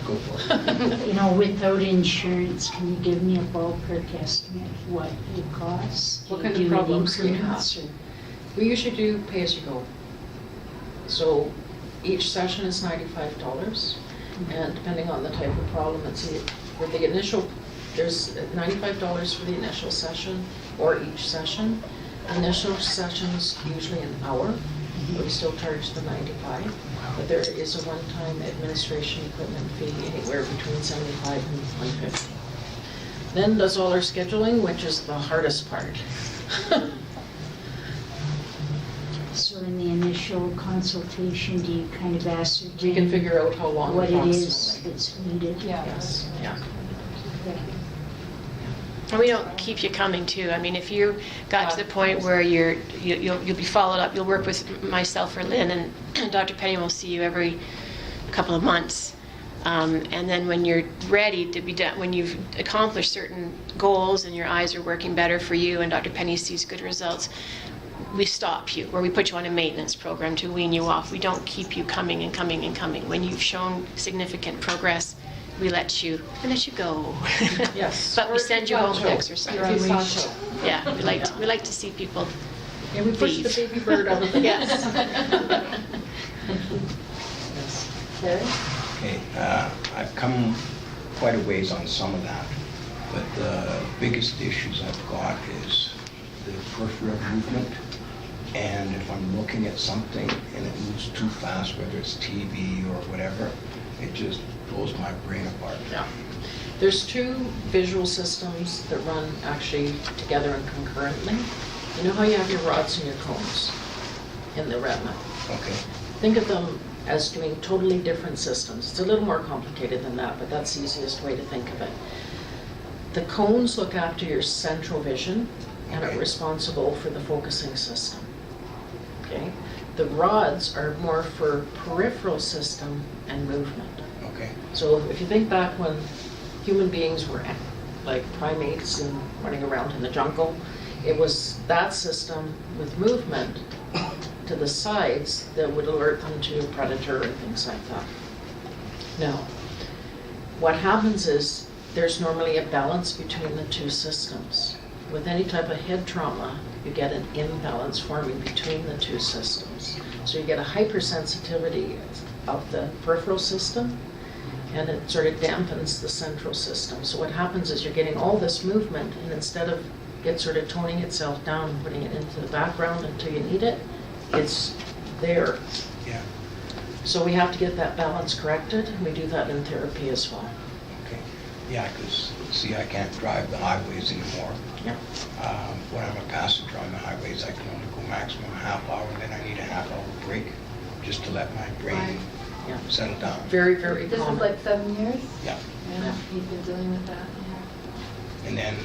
Go for it. You know, without insurance, can you give me a ballpark estimate of what it costs? What Do kind you of do it problems do you have? increments or- We usually do pay-as-you-go. So each session is $95, and depending on the type of problem, for the initial, there's $95 for the initial session or each session. Initial session's usually an hour, but we still charge the $95. But there is a one-time administration equipment fee anywhere between $75 and $150. Then does all our scheduling, which is the hardest part. So in the initial consultation, do you kind of ascertain? We can figure out how long what it is approximately. that's needed? Yeah. Yes, yeah. Okay. And we don't keep you coming too. I mean, if you got to the point where you'll be followed up, you'll work with myself or Lynn, and Dr. Penny will see you every a couple of months. And then when you're ready to be done, when you've accomplished certain goals and your eyes are working better for you and Dr. Penny sees good results, we stop you, or we put you on a maintenance program to wean you off. We don't keep you coming and coming and coming. When you've shown significant progress, we let you go. Yes. But Or we if send you you got home to Joe, exercise. you're unleashed. Yeah, we like to see people And we push the leave. baby bird out of the Yes. Yes. Larry? Okay, I've come quite a ways on some of that, but the biggest issues I've got is the peripheral movement. And if I'm looking at something and it moves too fast, whether it's TV or whatever, it just blows my brain apart. Yeah. There's two visual systems that run actually together and concurrently. You know how you have your rods and your cones in the retina? Okay, Think of them as doing totally different systems. It's a little more complicated than that, but that's the easiest way to think of it. The cones look after your central vision and are Okay. responsible for the focusing system. Okay? The rods are more for peripheral system and movement. okay, So if you think back when human beings were like primates and running around in the jungle, it was that system with movement to the sides that would alert them to a predator and things like that. Now, what happens is there's normally a balance between the two systems. With any type of head trauma, you get an imbalance forming between the two systems. So you get a hypersensitivity of the peripheral system, and it sort of dampens the central system. So what happens is you're getting all this movement, and instead of it sort of toning itself down and putting it into the background until you need it, it's there. yeah, So we have to get that balance corrected, and we do that in therapy as well. okay. Yeah, because, see, I can't drive the highways anymore. Yeah. When I'm a passenger on the highways, I can only go maximum a half hour, and then I need a half-hour break just to let my brain Right. Yeah. settle down. Very, very This is common. like 7 years? Yeah. Yeah, you've been dealing with that. And then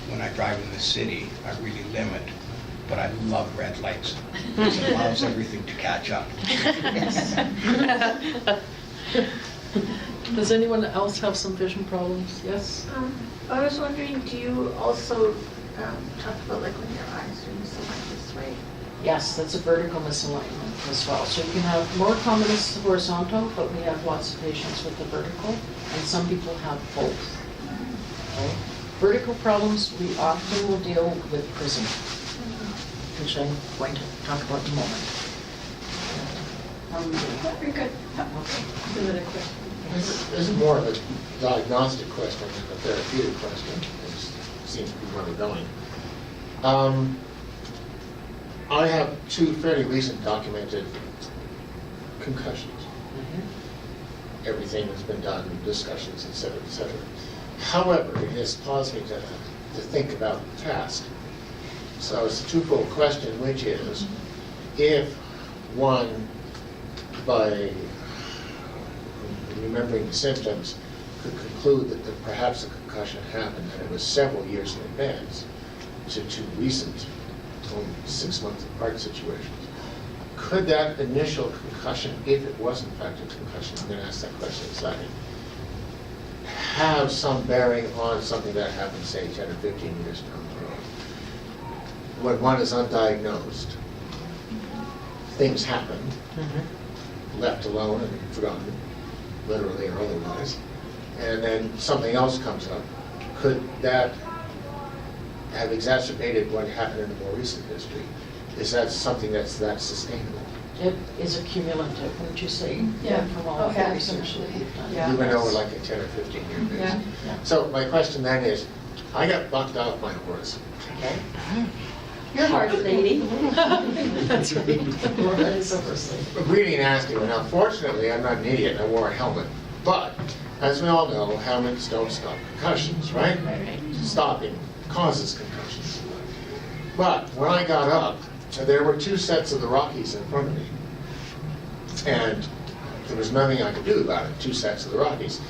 when I drive in the city, I really limit, but I love red lights. It allows everything to catch up. Does anyone else have some vision problems? Yes? I was wondering, do you also talk about like when your eyes are misaligned this way? Yes, that's a vertical misalignment as well. So you can have more common is horizontal, but we have lots of patients with the vertical, and some people have both. Okay? Vertical problems, we often will deal with prism, which I'm going to talk about in a moment. Very good. Another question. This is more of a diagnostic question than a therapeutic question. It seems to be where we're going. I have two fairly recent documented concussions. Everything has been done, discussions, et cetera, et cetera. However, it has caused me to think about the task. So it's a twofold question, which is, if one, by remembering the symptoms, could conclude that perhaps a concussion happened and it was several years in advance to recent, only 6 months apart situations. Could that initial concussion, if it was in fact a concussion, I'm going to ask that question in a second, have some bearing on something that happened, say, 10 or 15 years down the road? When one is undiagnosed, things happen, left alone and forgotten, literally or otherwise, and then something else comes up. Could that have exacerbated what happened in the more recent history? Is that something that's that sustainable? It is a cumulative, wouldn't you say? Yeah. From all Oh, of the yeah, research that we've done. Yeah. Even over like a 10 or 15 year basis. Yeah. Yeah. So my question then is, I got bucked off my horse, okay? You're a hard lady. That's right. Well, that is a first thing. Really nasty one. Now, fortunately, I'm not an idiot. I wore a helmet. But, as we all know, helmets don't stop concussions, right? Stopping causes concussions. But when I got up, there were 2 sets of the Rockies in front of me. And there was nothing I could do about it, 2 sets of the Rockies.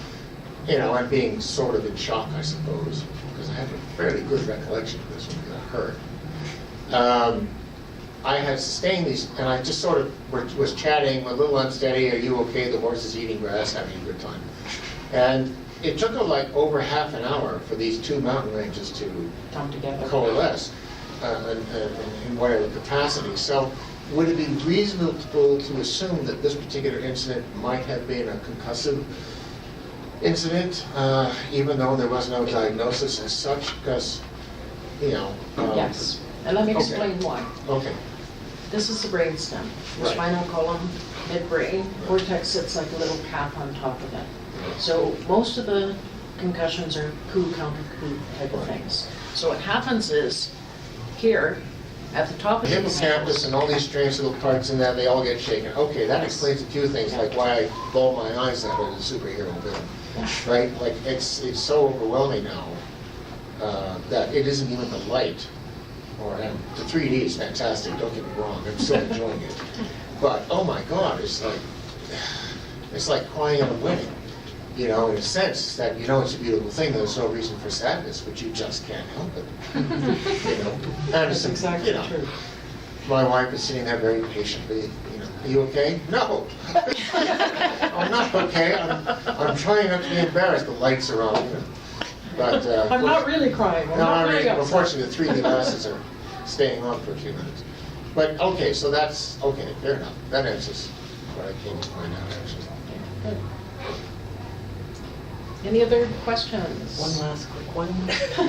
You know, I'm being sort of in shock, I suppose, because I have a fairly good recollection of this when I got hurt. I had sustained these, and I just sort of was chatting, a little unsteady, are you okay? The horse is eating grass, having a good time. And it took like over half an hour for these two mountain ranges to Come together. coalesce in whatever capacity. So would it be reasonable to assume that this particular incident might have been a concussive incident, even though there was no diagnosis as such? Because, you know... Yes, and let me Okay. explain why. Okay. This is the brain stem, the Right. spinal column, midbrain, cortex sits like a little cap on top of it. So most of the concussions are coup, counter-coup type of things. So what happens is, here, at the top of the Hippocampus and all these strange little parts in that, they all get shaken. Okay, that explains a few things, like why I ball my eyes out as a superhero villain, right? Like, it's so overwhelming now that it isn't even the light. Or the 3D is fantastic, don't get me wrong, I'm still enjoying it. But, oh my God, it's like crying at a wedding. You know, in a sense, that you know it's a beautiful thing, there's no reason for sadness, but you just can't help it. You know? And it's, exactly you know, true. my wife is sitting there very patiently, you know, are you okay? No! I'm not okay, I'm trying not to be embarrassed, the lights are on, you know. But, I'm not really crying, I'm no, not really upset. unfortunately, the 3D glasses are staying on for a few minutes. But, okay, so that's, okay, fair enough. That answers what I came to find out, actually. Good. Any other questions? One last quick one.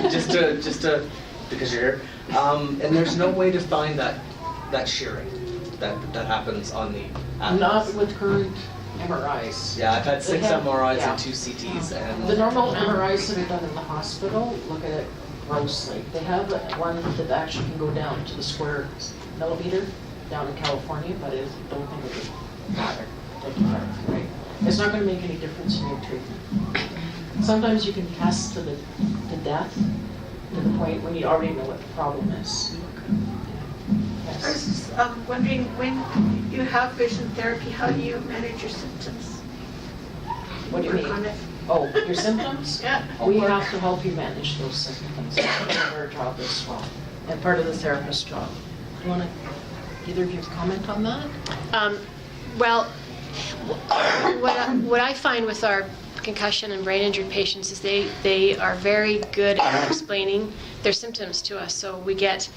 just to, because you're here. And there's no way to find that shearing that happens on the atlas. Not with current MRIs. Yeah, I've had 6 They have- MRIs yeah. and 2 CTs, and The normal MRIs that are done in the hospital look at it grossly. They have one that actually can go down to the square millimeter down in California, but I don't think it would matter. Doesn't matter, right? It's not going to make any difference in your treatment. Sometimes you can test to death, to the point when you already know what the problem is. I was just wondering, when you have vision therapy, how do you manage your symptoms? What do you Work mean? on it? Oh, your symptoms? Yeah. We have to help you manage those symptoms. That's part of our job as well, and part of the therapist's job. Do you want to, either of you comment on that? Well, what I find with our concussion and brain injured patients is they are very good at explaining their symptoms to us. So we get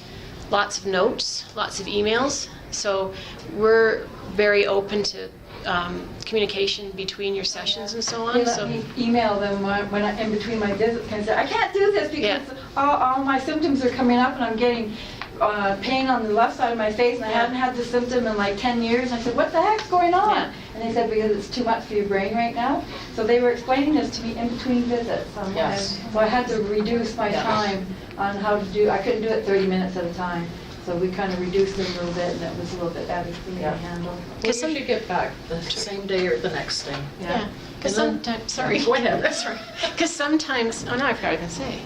lots of notes, lots of emails. So we're very open to communication between your sessions and so They on. let So me email them when I, in between my visits, and I say, I can't do this Yeah. because all my symptoms are coming up and I'm getting pain on the left side of my face, and I hadn't had this symptom in like 10 years. And I said, what the heck's going on? Yeah. And they said, because it's too much for your brain right now. So they were explaining this to me in between visits. Yes. So I had to reduce my Yeah. time on how to do, I couldn't do it 30 minutes at a time. So we kind of reduced it a little bit, and it was a little bit better for me Yeah. to handle. We Because some- usually get back the same day or the next day. yeah, because And then- sometimes, sorry. Go ahead, that's right. Because sometimes, oh no, I forgot what I was going to say.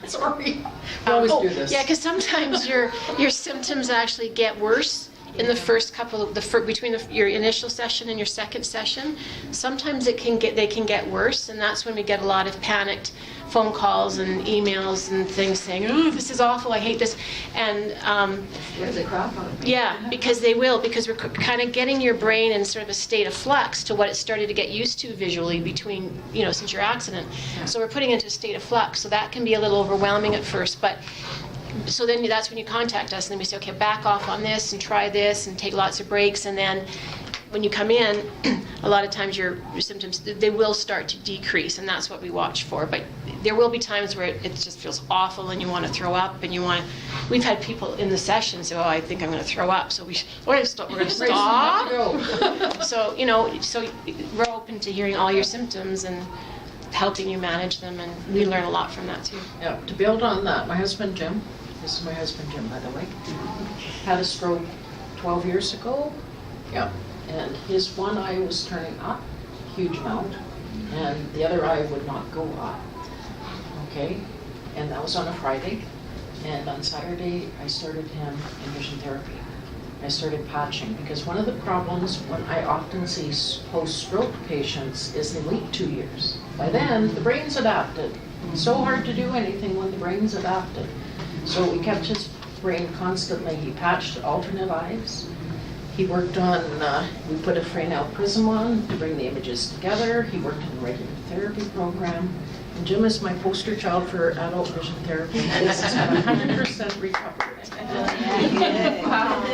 Sorry. We always do this. Yeah, because sometimes your symptoms actually get worse in the first couple of between your initial session and your second session. Sometimes they can get worse, and that's when we get a lot of panicked phone calls and emails and things saying, "Oh, this is awful. I hate this," and Scares the crap out of me. yeah, because we're kind of getting your brain in sort of a state of flux to what it started to get used to visually between, since your accident. So we're putting it into a state of flux. So that can be a little overwhelming at first, but so then that's when you contact us, and then we say, okay, back off on this and try this and take lots of breaks, and then when you come in, a lot of times your symptoms, they will start to decrease, and that's what we watch for. But there will be times where it just feels awful and you want to throw up, and we've had people in the session say, oh, I think I'm going to throw up, so we're going to stop. So, so we're open to hearing all your symptoms and helping you manage them, and we learn a lot from that too. Yeah, to build on that, my husband Jim, this is my husband Jim, by the way, had a stroke 12 years ago. Yeah. And his one eye was turning up, huge amount, and the other eye would not go up. Okay, and that was on a Friday. And on Saturday, I started him in vision therapy. I started patching, because one of the problems when I often see post-stroke patients is they wait 2 years. By then, the brain's adapted. It's so hard to do anything when the brain's adapted. So we kept his brain constantly. He patched alternate eyes. He worked on, we put a Fresnel prism on to bring the images together. He worked in a regular therapy program. And Jim is my poster child for adult vision therapy. This is 100% recovered. Wow.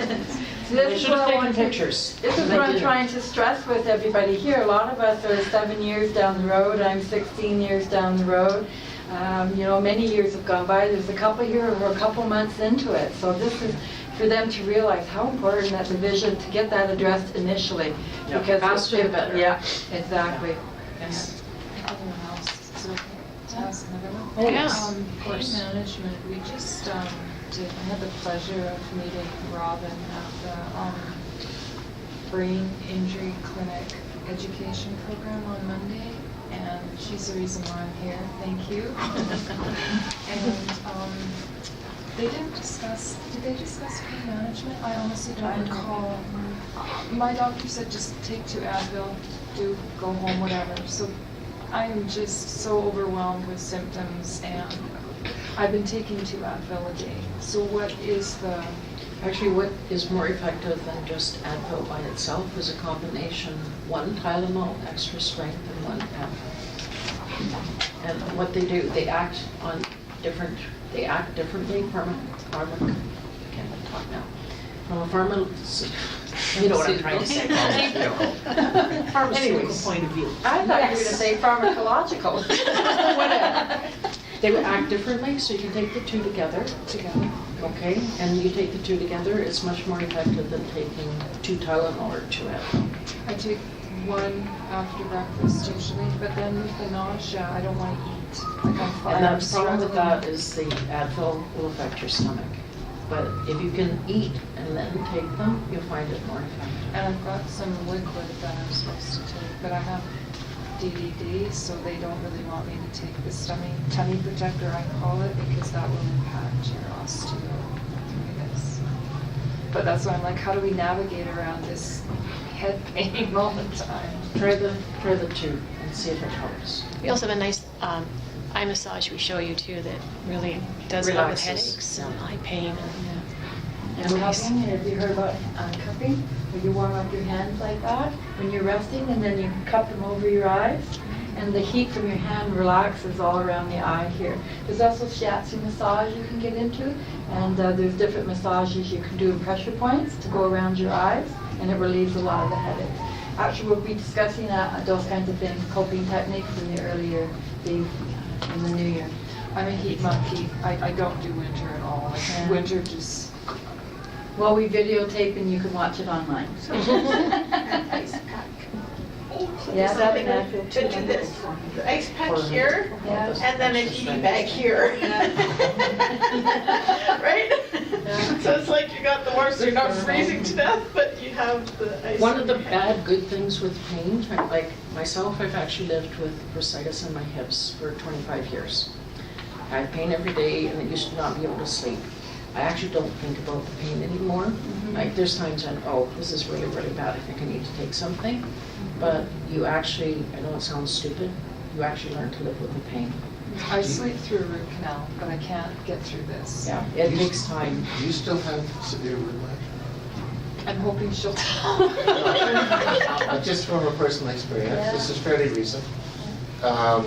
I should have taken pictures. This is what I'm trying to stress with everybody here. A lot of us are 7 years down the road. I'm 16 years down the road. You know, many years have gone by. There's a couple here who are a couple months into it. So this is for them to realize how important that the vision, to get that addressed initially. Yeah, because faster the better. Yeah, exactly. Yes. Anyone else? Is it okay to ask another one? Oh, yes, of Pain course. management, we just I had the pleasure of meeting Robin at the brain injury clinic education program on Monday, and she's the reason why I'm here. Thank you. And they didn't discuss, did they discuss pain management? I honestly don't recall. My doctor said just take 2 Advil, go home, whatever. So I am just so overwhelmed with symptoms, and I've been taking 2 Advil a day. So what is the... Actually, what is more effective than just Advil by itself is a combination, 1 Tylenol, extra strength, and 1 Advil. And what they do, they act differently can't even talk now. From a you know what I'm trying to say. Pharmaceutical point of view. I thought you were going to say pharmacological. Whatever. They would act differently, so you can take the 2 together, okay? And you take the 2 together, it's much more effective than taking 2 Tylenol or 2 Advil. I take 1 after breakfast usually, but then with the nausea, I don't want to eat. Like And the problem with that is the Advil will affect your stomach. But if you can eat and then take them, you'll find it more effective. And I've got some liquid that I'm supposed to take, but I have DDD, so they don't really want me to take the tummy protector, I call it, because that will impact your osteoarthritis. But that's why I'm like, how do we navigate around this head pain all the time? Try the 2 and see if it helps. We also have a nice eye massage we show you too that really does help with Relaxes. headaches and eye pain. And cupping, have you heard about cupping? Where you warm up your hands like that when you're resting, and then you cup them over your eyes, and the heat from your hand relaxes all around the eye here. There's also shiatsu massage you can get into, and there's different massages you can do in pressure points to go around your eyes, and it relieves a lot of the headache. Actually, we'll be discussing those kinds of things, coping techniques in the earlier days in the new year. I'm a heat monkey. I don't do winter at all. Like Yeah. winter just... Well, we videotape and you can watch it online. Ice pack. Yeah, Something that's to do this. The ice pack here, Yeah. and then an eating bag here. Right? So it's like you got the warmth, so you're not freezing to death, but you have the ice. One of the bad good things with pain, like myself, I've actually lived with bursitis in my hips for 25 years. I had pain every day and I used to not be able to sleep. I actually don't think about the pain anymore. Like there's times when, oh, this is really, really bad, I think I need to take something. But you actually, I know it sounds stupid, you actually learn to live with the pain. I sleep through a root canal, but I can't get through this. Yeah, it takes time. Do you still have severe whiplash? I'm hoping she'll Just from a personal experience, this is fairly recent. I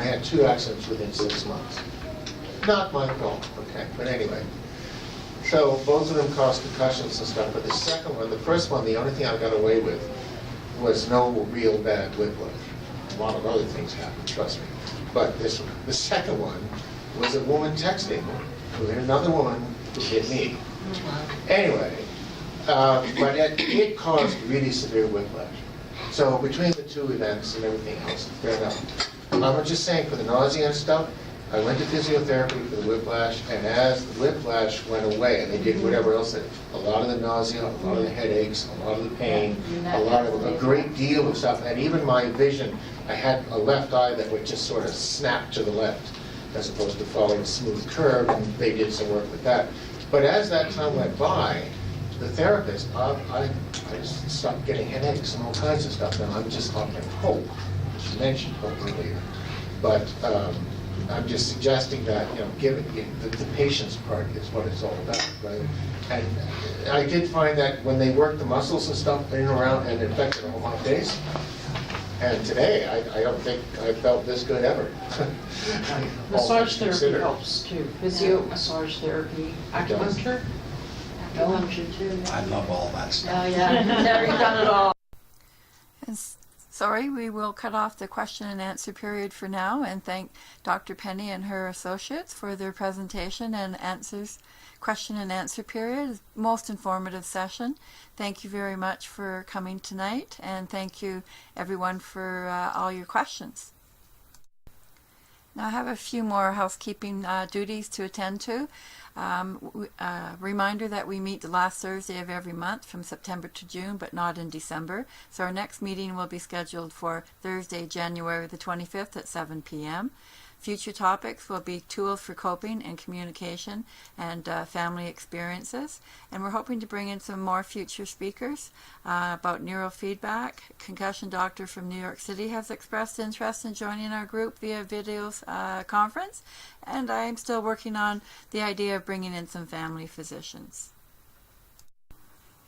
had 2 accidents within 6 months. Not my fault, okay, but anyway. So both of them caused concussions and stuff, but the second one, the first one, the only thing I got away with was no real bad whiplash. A lot of other things happened, trust me. But this one, the second one, was a woman texting with another woman who hit me. Anyway, but it caused really severe whiplash. So between the 2 events and everything else, fair enough. I'm just saying, for the nausea and stuff, I went to physiotherapy for the whiplash, and as the whiplash went away, and they did whatever else, a lot of the nausea, a lot of the headaches, a lot of the pain, a great deal of stuff, and even my vision, I had a left eye that would just sort of snap to the left, as opposed to following a smooth curve, and they did some work with that. But as that time went by, the therapist, I just stopped getting headaches and all kinds of stuff, and I'm just offering hope. She mentioned hope earlier. But I'm just suggesting that, given the patience part is what it's all about, right? And I did find that when they worked the muscles and stuff in and around, and it affected all my days. And today, I don't think I felt this good ever. Massage therapy Considered. helps too. Physio, massage therapy, acupuncture. Acupuncture too. I love all that stuff. Oh, yeah. Never done it all. Sorry, we will cut off the question and answer period for now and thank Dr. Penny and her associates for their presentation and question and answer period. Most informative session. Thank you very much for coming tonight, and thank you everyone for all your questions. Now I have a few more housekeeping duties to attend to. Reminder that we meet the last Thursday of every month from September to June, but not in December. So our next meeting will be scheduled for Thursday, January the 25th at 7 p.m. Future topics will be tools for coping and communication and family experiences. And we're hoping to bring in some more future speakers about neurofeedback. Concussion doctor from New York City has expressed interest in joining our group via videos conference. And I'm still working on the idea of bringing in some family physicians.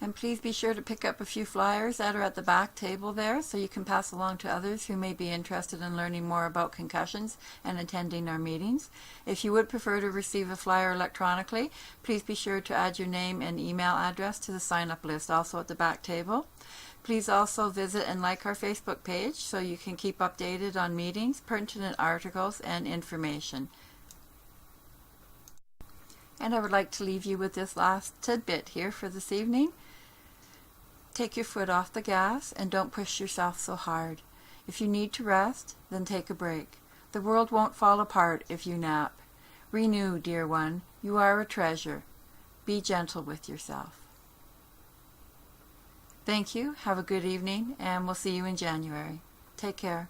And please be sure to pick up a few flyers that are at the back table there so you can pass along to others who may be interested in learning more about concussions and attending our meetings. If you would prefer to receive a flyer electronically, please be sure to add your name and email address to the sign-up list, also at the back table. Please also visit and like our Facebook page so you can keep updated on meetings, pertinent articles, and information. And I would like to leave you with this last tidbit here for this evening. Take your foot off the gas and don't push yourself so hard. If you need to rest, then take a break. The world won't fall apart if you nap. Renew, dear one. You are a treasure. Be gentle with yourself. Thank you. Have a good evening, and we'll see you in January. Take care.